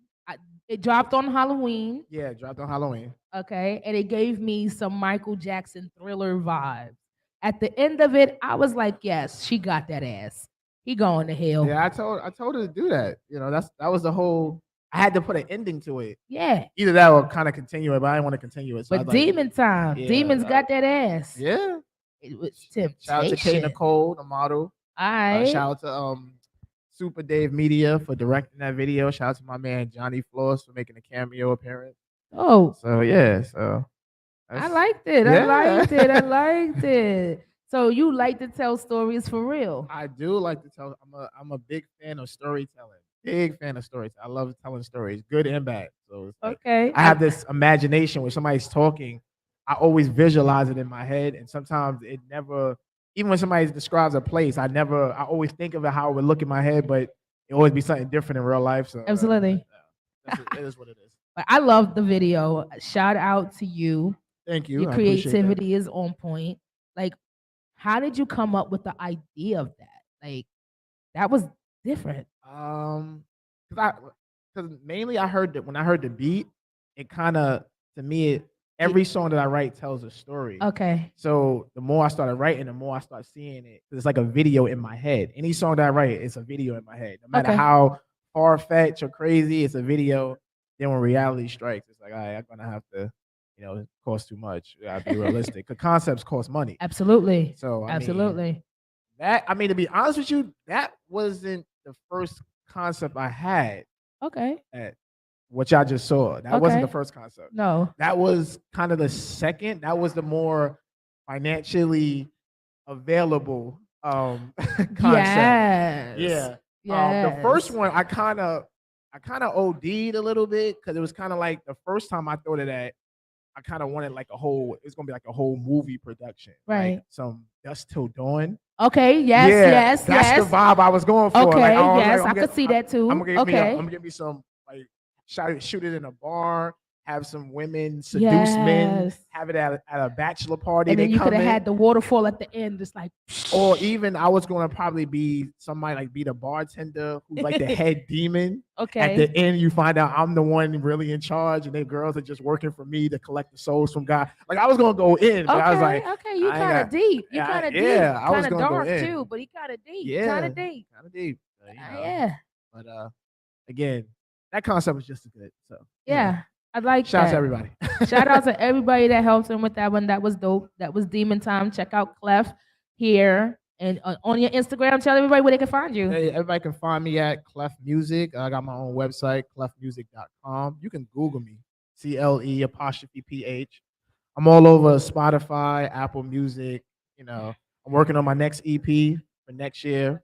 It dropped on Halloween, Yeah, it dropped on Halloween. okay, and it gave me some Michael Jackson Thriller vibes. At the end of it, I was like, yes, she got that ass. He going to hell. Yeah, I told her to do that. You know, that was the whole. I had to put an ending to it. Yeah. Either that or kind of continue it, but I didn't want to continue it. So I But was like, Demon Time. yeah, Demons got that ass. yeah. It was temptation. Shout out to Kate Nicole, the model. All right. Shout out to Super Dave Media for directing that video. Shout out to my man Johnny Floss for making a cameo appearance. Oh, So yeah, so I liked it. Yeah. I liked it. So you like to tell stories for real? I do like to tell. I'm a big fan of storytelling. Big fan of stories. I love telling stories, good and bad. So it's like, Okay. I have this imagination when somebody's talking. I always visualize it in my head, and sometimes it never. Even when somebody describes a place, I always think of it how it would look in my head, but it always be something different in real life. So Absolutely. it is what it is. But I love the video. Shout out to you. Thank you. Your I appreciate that. creativity is on point. Like, how did you come up with the idea of that? Like, that was different. Because mainly I heard that when I heard the beat, it kind of to me every song that I write tells a story. Okay. So the more I started writing, the more I start seeing it. It's like a video in my head. Any song that I write, it's a video in my head. No matter Okay. how far fetched or crazy, it's a video. Then when reality strikes, it's like, all right, I'm gonna have to, it costs too much. I gotta be realistic. Because concepts cost money. Absolutely. So Absolutely. to be honest with you, that wasn't the first concept I had Okay. at what y'all just saw. That wasn't the Okay. first concept. No. That was kind of the second. That was the more financially available concept. Yes. Yeah. Yes. The first one I kind of OD'd a little bit because it was kind of like the first time I thought of that. I kind of wanted like it's gonna be like a whole movie production, Right. Like some Dusk Till Dawn. Okay. Yes. Yeah, Yes. that's yes. the vibe I was going for. Okay. Like, I was yes. like, I could see that too. I'm gonna Okay. give me some like shoot it in a bar, have some women seduce men, Yes. have it at a bachelor party. And then they you come could have in. had the waterfall at the end, just like. Or even I was gonna probably be somebody like be the bartender who's like the head demon. Okay. At the end, you find out I'm the one really in charge, and the girls are just working for me to collect the souls from God. Like I was gonna go in, but I was like, okay, you I ain't kind of got- deep. You yeah, kind of deep. yeah, I was Kind of gonna go dark in. too, but he kind of deep. yeah, Kind of deep. kind of deep. Yeah. But again, that concept was just as good. So Yeah. I like shout out that. to everybody. Shout out to everybody that helped him with that one. That was dope. That was Demon Time. Check out Cle'ph here and on your Instagram. Tell everybody where they can find you. Hey, everybody can find me at Cle'ph Music. I got my own website, clephmusic.com. You can Google me, CLE''PH. I'm all over Spotify, Apple Music. I'm working on my next EP for next year.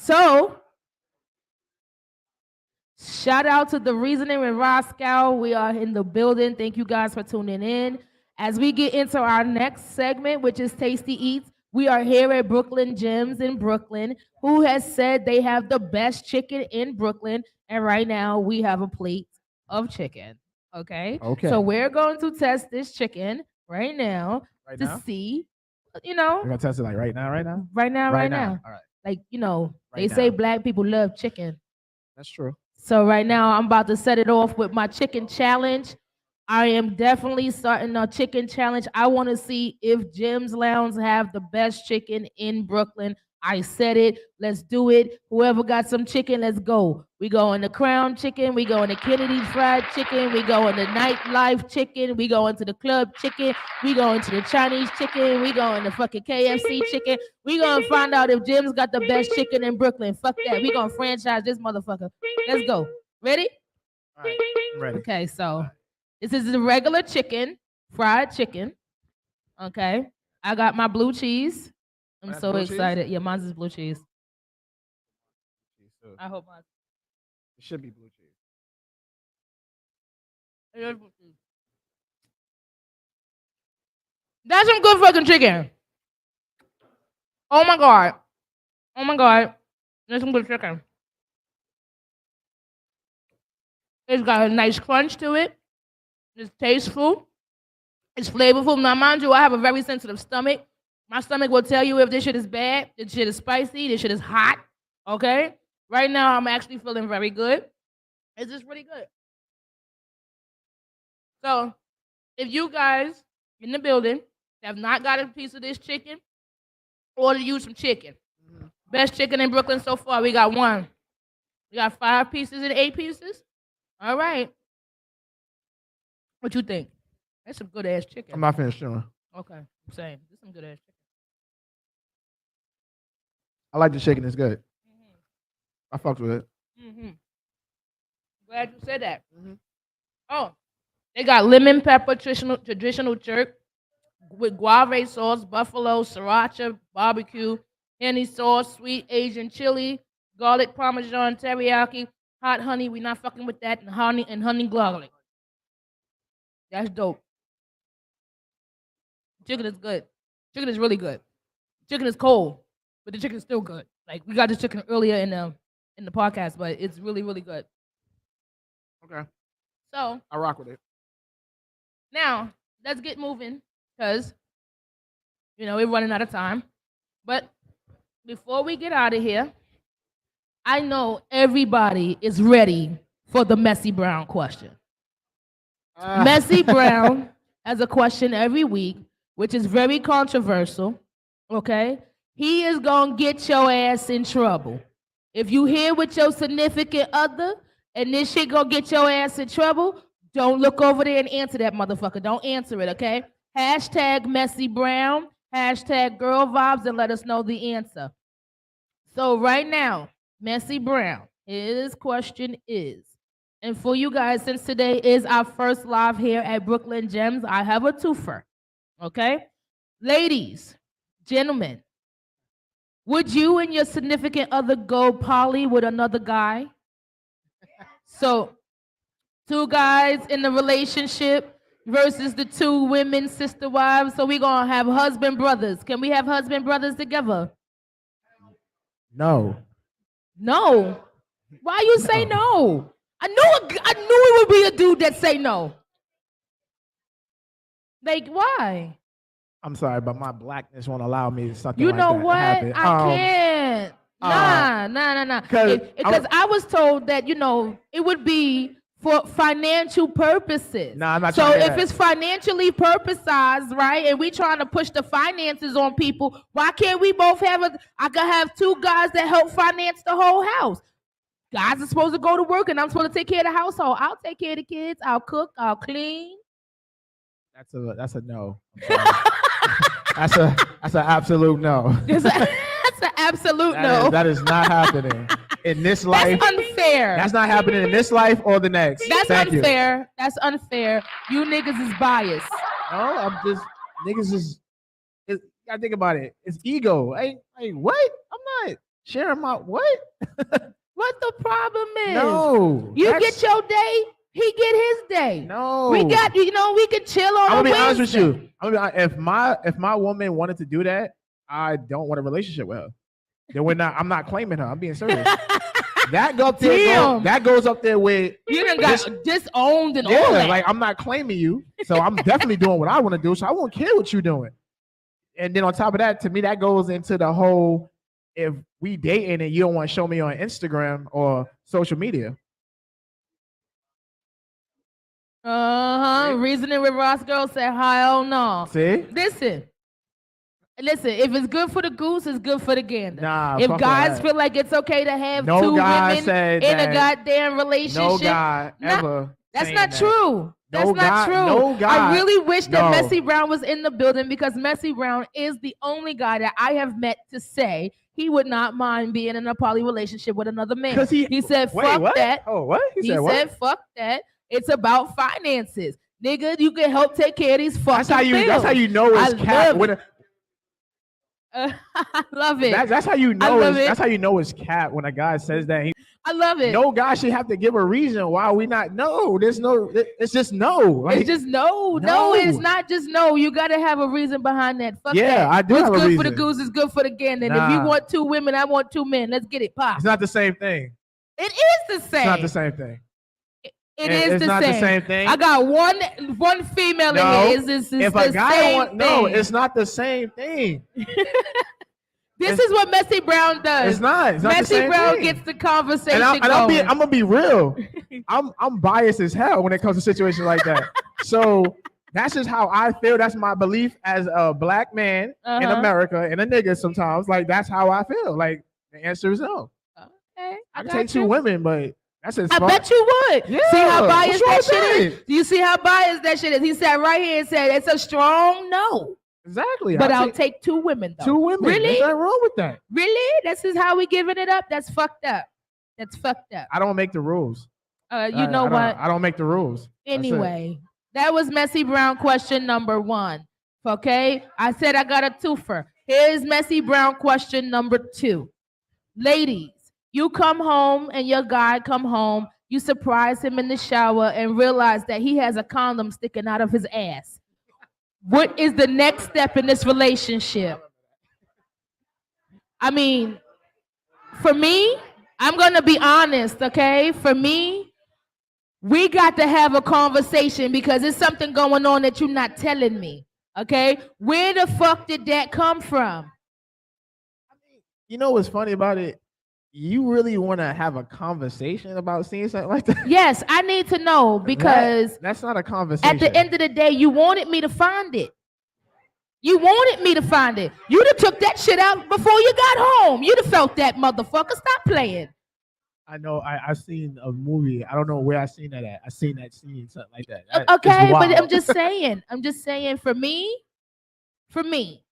So, shout out to the Reasoning with Roscoe. We are in the building. Thank you guys for tuning in. As we get into our next segment, which is Tasty Eats, we are here at Brooklyn Gems in Brooklyn, who has said they have the best chicken in Brooklyn. And right now, we have a plate of chicken. Okay. Okay. So we're going to test this chicken right now Right to now? see, We're gonna test it like right now, right now? right now. All right. Like, they Right say now. black people love chicken. That's true. So right now, I'm about to set it off with my chicken challenge. I am definitely starting a chicken challenge. I want to see if Jim's Lounge have the best chicken in Brooklyn. I said it. Let's do it. Whoever got some chicken, let's go. We go in the Crown Chicken. We go in the Kennedy Fried Chicken. We go in the Nightlife Chicken. We go into the Club Chicken. We go into the Chinese Chicken. We go into fucking KFC Chicken. We gonna find out if Jim's got the best chicken in Brooklyn. Fuck that. We gonna franchise this motherfucker. Let's go. Ready? All right. I'm ready. Okay, so this is the regular chicken, fried chicken. Okay. I got my blue cheese. I'm That's so blue cheese? excited. Yeah, mine's is blue cheese. I hope mine. It should be blue cheese. It is blue cheese. That's some good fucking chicken. Oh my god. Oh my god. That's some good chicken. It's got a nice crunch to it. It's tasteful. It's flavorful. Now, mind you, I have a very sensitive stomach. My stomach will tell you if this shit is bad, this shit is spicy, this shit is hot. Okay? Right now, I'm actually feeling very good. It's just really good. So, if you guys in the building have not got a piece of this chicken, order you some chicken. Best chicken in Brooklyn so far, we got one. We got 5 pieces and 8 pieces. All right. What you think? That's some good ass chicken. I'm not finished chewing. Okay, same. This is some good ass chicken. I like the chicken. It's good. I fucked with it. Glad you said that. Oh, they got lemon pepper traditional jerk with guave sauce, buffalo, sriracha, barbecue, Henny sauce, sweet Asian chili, garlic parmesan teriyaki, hot honey. We not fucking with that, and honey garlic. That's dope. Chicken is good. Chicken is really good. Chicken is cold, but the chicken is still good. Like we got this chicken earlier in the podcast, but it's really really good. Okay. So I rock with it. now let's get moving because we're running out of time. But before we get out of here, I know everybody is ready for the Messy Brown question. Messy Brown has a question every week, which is very controversial. Okay? He is going to get your ass in trouble. If you here with your significant other and this shit going to get your ass in trouble, don't look over there and answer that motherfucker. Don't answer it, okay? Hashtag Messy Brown, hashtag Girl Vibes, and let us know the answer. So right now, Messy Brown, his question is, and for you guys, since today is our first live here at Brooklyn Gems, I have a twofer, okay? Ladies, gentlemen, would you and your significant other go poly with another guy? So, 2 guys in the relationship versus the 2 women, sister wives. So we're going to have husband brothers. Can we have husband brothers together? No. No. Why you say no? I knew it would be a dude that say no. Like, why? I'm sorry, but my blackness won't allow me something You like know that to what? happen. I can't. Nah. Because I was told that, it would be for financial purposes. Nah, I'm not So trying to hear if that. it's financially purposized, right, and we trying to push the finances on people, why can't we both I could have 2 guys that help finance the whole house. Guys are supposed to go to work and I'm supposed to take care of the household. I'll take care of the kids. I'll cook. I'll clean. That's a no. I'm sorry. that's an absolute no. That's an absolute no. That is not happening in this life. That's unfair. That's not happening in this life or the next. That's Thank you. unfair. That's unfair. You niggas is biased. No, I'm just niggas is. You gotta think about it. It's ego. What? I'm not Sharing my what? What the problem is? No. You that's- get your day, he get his day. No. We got, we can chill on I'm gonna a be honest with Wednesday. you. I'm gonna be honest. If my woman wanted to do that, I don't want a relationship with her. Then we're not. I'm not claiming her. I'm being serious. That go up there. Damn. That goes up there with You done got disowned and all yeah. that. Like I'm not claiming you, so I'm definitely doing what I want to do. So I won't care what you're doing. And then on top of that, to me, that goes into the whole: if we dating and you don't want to show me on Instagram or social media. Reasoning with Ross girl said, hell no. See? Listen, if it's good for the goose, it's good for the gander. Nah, if fuck guys that. feel like it's okay to have No two guy women said in a that. goddamn relationship, No guy ever. that's saying not that. true. That's No not guy- true. no guy- I really wish that no. Messy Brown was in the building because Messy Brown is the only guy that I have met to say he would not mind being in a poly relationship with another man. 'Cause he said, wait, fuck what? that. Oh, what? He said what? said, fuck that. It's about finances. Nigga, you can help take care of these fucking That's how you. bills. That's how you know it's I cat. love I love it. That's how you I know. love it. That's how you know it's cat when a guy says that. I love it. No guy should have to give a reason why we not. No, there's no. It's just no. Like, It's just no. It's not just no. You got to have a reason behind that. Fuck Yeah, that. I do What's have a good for the reason. goose is good for the gander. And if Nah. you want two women, I want two men. Let's get it pop. it's not the same thing. It is the same. It's not the same thing. It's not the same thing. I got one female No. in here. Is If the a guy same want no, thing. it's not the same thing. This is what Messy Brown does. It's not. It's not the Messy same Brown thing. gets the conversation And going. I'm gonna be real. I'm biased as hell when it comes to situations like that. So that's just how I feel. That's my belief as a black man in America and a nigga. Sometimes, like that's how I feel. Like the answer is no. Okay, I can got take two you. women, but that's as I far. bet you would. Yeah, See how biased what's that wrong with shit is? that? Do you see how biased that shit is? He sat right here and said it's a strong no. Exactly. But I'll take two women though. two women. Really? There's nothing wrong with that. Really? This is how we giving it up? That's fucked up. That's fucked up. I don't make the rules. You know I what? don't make the rules. That's it. Anyway, that was Messy Brown question number 1. Okay? I said I got a twofer. Here's Messy Brown question number 2. Ladies, you come home and your guy come home, you surprise him in the shower and realize that he has a condom sticking out of his ass. What is the next step in this relationship? I mean, for me, I'm going to be honest, okay? For me, we got to have a conversation because there's something going on that you're not telling me, okay? Where the fuck did that come from? You know what's funny about it? You really want to have a conversation about seeing something like that? Yes, I need to know because That's not a conversation. at the end of the day, you wanted me to find it. You wanted me to find it. You'd have took that shit out before you got home. You'd have felt that motherfucker. Stop playing. I know. I've seen a movie. I don't know where I seen that at. I seen that scene, something like that. It's Okay, but wild. I'm just saying. For me,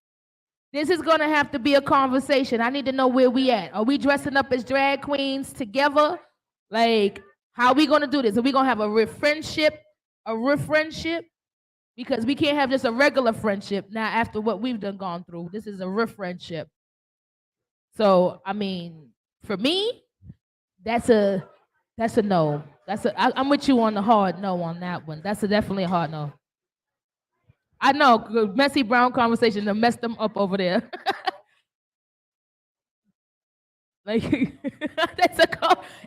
this is gonna have to be a conversation. I need to know where we at. Are we dressing up as drag queens together? Like, how are we gonna do this? Are we gonna have a real friendship? Because we can't have just a regular friendship now after what we've gone through. This is a real friendship. So, I mean, for me, that's a no. I'm with you on the hard no on that one. That's definitely a hard no. I know, Messy Brown conversation that messed them up over there. Like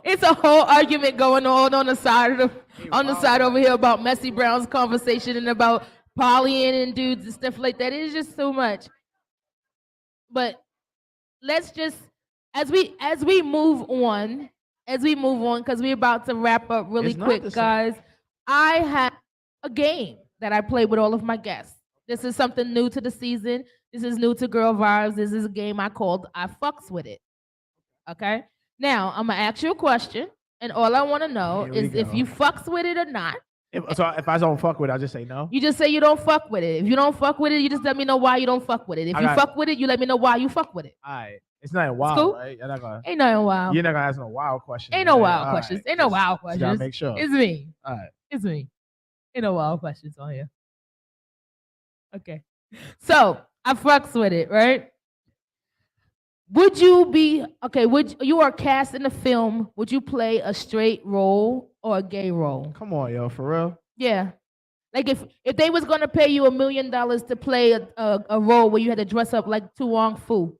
it's a whole argument going on the side of the side over here about Messy Brown's conversation and about polying and dudes and stuff like that. It's just so much. But let's just as we move on, because we're about to wrap up really It's not quick, the same. guys. I have a game that I play with all of my guests. This is something new to the season. This is new to Girl Vibes. This is a game I called I Fucks With It. Okay? Now, I'm going to ask you a question, and all I want to know Here we is if go. you fucks with it or not. If I don't fuck with it, I'll just say no. You just say you don't fuck with it. If you don't fuck with it, you just let me know why you don't fuck with it. If I you got- fuck with it, you let me know why you fuck with it. All right. It's not wild, cool? right? You're not gonna. Ain't nothing wild. You're not gonna ask no wild questions. Ain't no right? wild All questions. right. Ain't no wild Just gotta questions. make sure. It's me. All right. It's me. Ain't no wild questions on here. Okay. So I fucks with it, right? Would you be okay? Would you are cast in a film? Would you play a straight role or a gay role? Come on, yo, for real. Yeah. Like if they was gonna pay you $1 million to play a role where you had to dress up like Tu Wong Fu.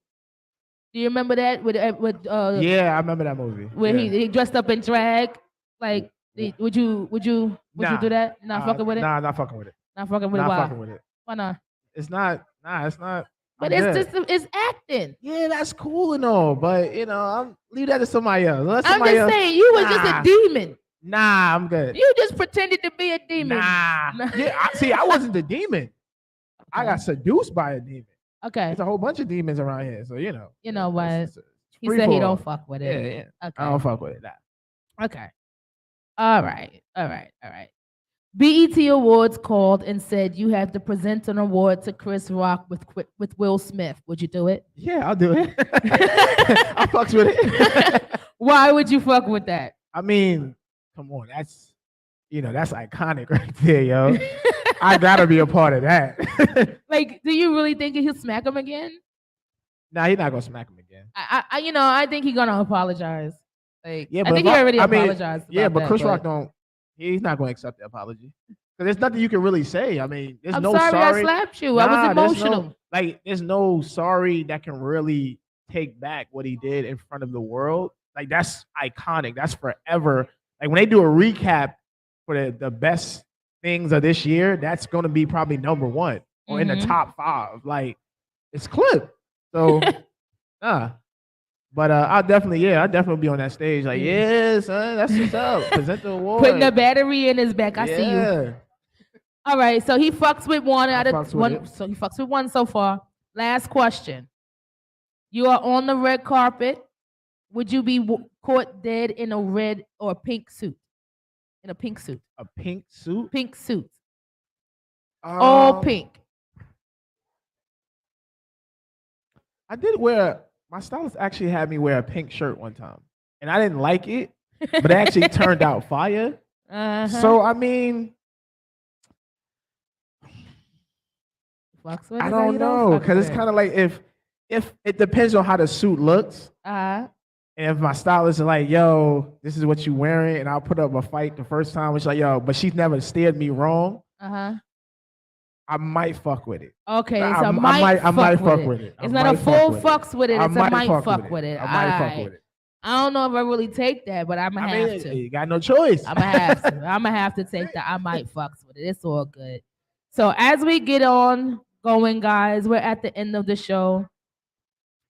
Do you remember that with Yeah, I remember that movie. where Yeah. he dressed up in drag? Like would you you Nah. do that? Not fucking with it? Nah, not fucking with it. Not fucking with it. Not Why? fucking with it. Why not? It's not. Nah, it's not. But I'm it's good. just it's acting. Yeah, that's cool and all, but I'm leave that to somebody else. Let I'm somebody just else. saying you was just Nah. a demon. Nah, I'm good. You just pretended to be a demon. Nah. Yeah, see, I wasn't the demon. I got seduced by a demon. Okay. There's a whole bunch of demons around here, so You know what? it's He free said he for all. don't fuck with it. Yeah, yeah. Okay. I don't fuck with it. Nah. Okay. All right. BET Awards called and said you have to present an award to Chris Rock with Will Smith. Would you do it? Yeah, I'll do it. I fucks with it. Why would you fuck with that? I mean, come on, that's iconic right there, yo. I gotta be a part of that. Like, do you really think he'll smack him again? Nah, he's not gonna smack him again. I think he's gonna apologize. Like, Yeah, I but think if he already I mean, apologized. Yeah, about but that, Chris Rock don't. He's not gonna accept the apology. Because there's nothing you can really say. I mean, there's I'm no sorry, sorry. I slapped you. I was Nah, there's emotional. there's no sorry that can really take back what he did in front of the world. Like, that's iconic. That's forever. Like, when they do a recap for the best things of this year, that's gonna be probably number one or in the Mhm. top 5. Like, it's Cle'ph. So, But I'll definitely be on that stage. Like, yeah, son, that's what's up. Present the award. Putting the battery in his back. I see you. Yeah. All right, so he fucks with one out fucks of with one. it. So he fucks with one so far. Last question. You are on the red carpet. Would you be caught dead in a red or pink suit? In a pink suit. A pink suit? Pink suit. All pink. I did wear. My stylist actually had me wear a pink shirt one time, and I didn't like it, but it actually turned out fire. Uh-huh. So I mean, Fucks with I it or don't you know, fuck because with it's it? kind of like if it depends on how the suit looks. Uh-huh. And if my stylist is like, yo, this is what you wearing, and I'll put up a fight the first time, it's like, yo, but she's never steered me wrong, Uh-huh. I might fuck with it. Okay, I it's a might fuck with with it. it. I It's not a might fuck full with it. fucks with it. I It's a might might fuck fuck with with it. it. I might fuck Aight. with it. I don't know if I really take that, but I'm gonna I have mean, to. you got no choice. I'm gonna have to. I'm gonna have to take that. I might fucks with it. It's all good. So as we get on going, guys, we're at the end of the show.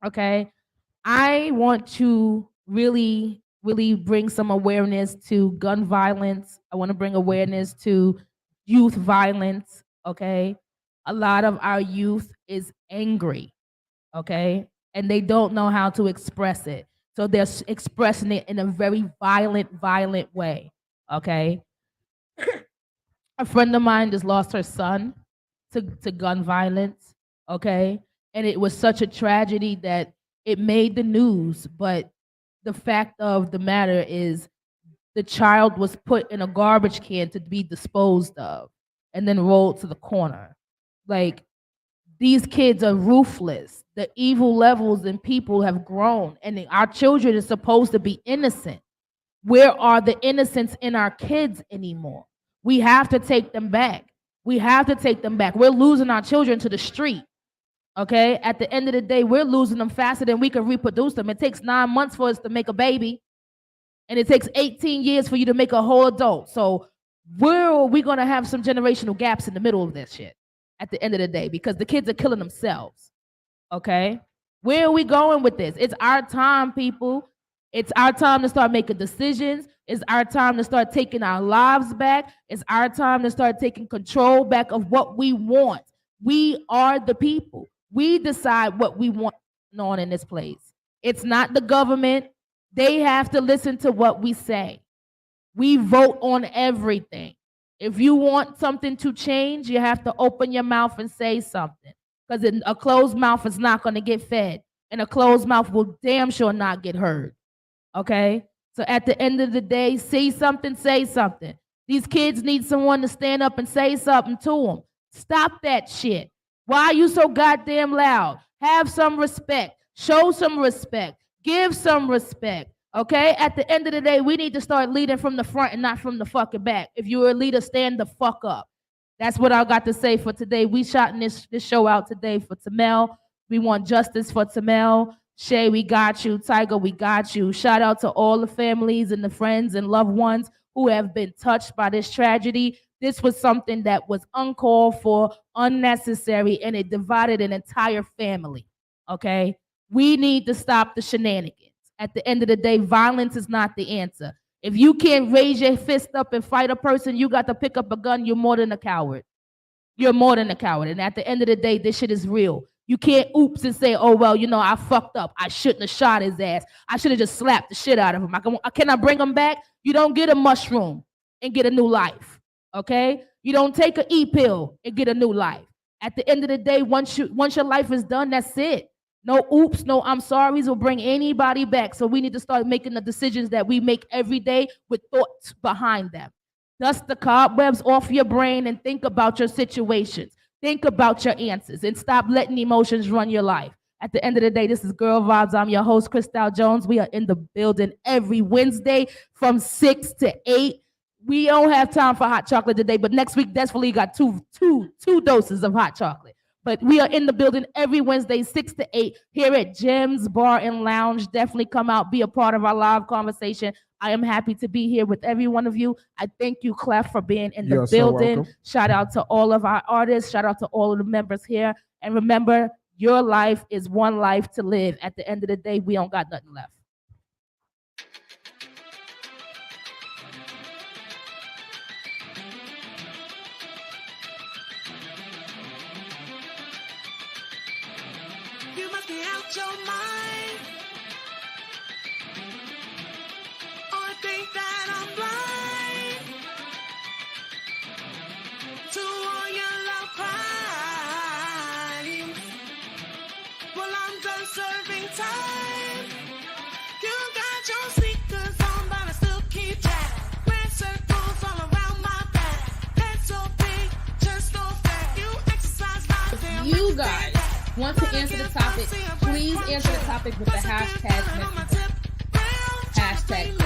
Okay, I want to really bring some awareness to gun violence. I want to bring awareness to youth violence. Okay, a lot of our youth is angry. Okay, and they don't know how to express it. So they're expressing it in a very violent way. Okay. A friend of mine just lost her son to gun violence. Okay. And it was such a tragedy that it made the news. But the fact of the matter is the child was put in a garbage can to be disposed of and then rolled to the corner. Like, these kids are ruthless. The evil levels in people have grown, and our children are supposed to be innocent. Where are the innocence in our kids anymore? We have to take them back. We have to take them back. We're losing our children to the street. Okay? At the end of the day, we're losing them faster than we can reproduce them. It takes 9 months for us to make a baby, and it takes 18 years for you to make a whole adult. So where are we going to have some generational gaps in the middle of this shit at the end of the day? Because the kids are killing themselves. Okay? Where are we going with this? It's our time, people. It's our time to start making decisions. It's our time to start taking our lives back. It's our time to start taking control back of what we want. We are the people. We decide what we want on in this place. It's not the government. They have to listen to what we say. We vote on everything. If you want something to change, you have to open your mouth and say something. Because a closed mouth is not going to get fed. And a closed mouth will damn sure not get heard. Okay? So at the end of the day, see something, say something. These kids need someone to stand up and say something to them. Stop that shit. Why are you so goddamn loud? Have some respect. Show some respect. Give some respect. Okay? At the end of the day, we need to start leading from the front and not from the fucking back. If you're a leader, stand the fuck up. That's what I got to say for today. We shot this show out today for Tamel. We want justice for Tamel. Shay, we got you. Tiger, we got you. Shout out to all the families and the friends and loved ones who have been touched by this tragedy. This was something that was uncalled for, unnecessary, and it divided an entire family. Okay? We need to stop the shenanigans. At the end of the day, violence is not the answer. If you can't raise your fist up and fight a person, you got to pick up a gun, you're more than a coward. You're more than a coward. And at the end of the day, this shit is real. You can't oops and say, oh, well, I fucked up. I shouldn't have shot his ass. I should have just slapped the shit out of him. Can I bring him back? You don't get a mushroom and get a new life, okay? You don't take an E-pill and get a new life. At the end of the day, once your life is done, that's it. No oops, no I'm sorries will bring anybody back. So we need to start making the decisions that we make every day with thoughts behind them. Dust the cobwebs off your brain and think about your situations. Think about your answers and stop letting emotions run your life. At the end of the day, this is Girl Vibes. I'm your host, Cristal Jones. We are in the building every Wednesday from 6 to 8. We don't have time for hot chocolate today, but next week, definitely got two doses of hot chocolate. But we are in the building every Wednesday, 6 to 8, here at Jim's Bar and Lounge. Definitely come out, be a part of our live conversation. I am happy to be here with every one of you. I thank you, Cle'ph, for being in the building. Shout out to all of our artists. Shout out to all of the members here. And remember, your life is one life to live. At the end of the day, we don't got nothing left. You must be out your mind, or think that I'm blind to all your love crimes. Well, I'm done serving time. You got your sneakers on, but I still keep track. Red circles all around my back. Head so big, just so fat. You exercise my damn. You guys want to answer the topic, please answer the topic with the hashtag message. Hashtag.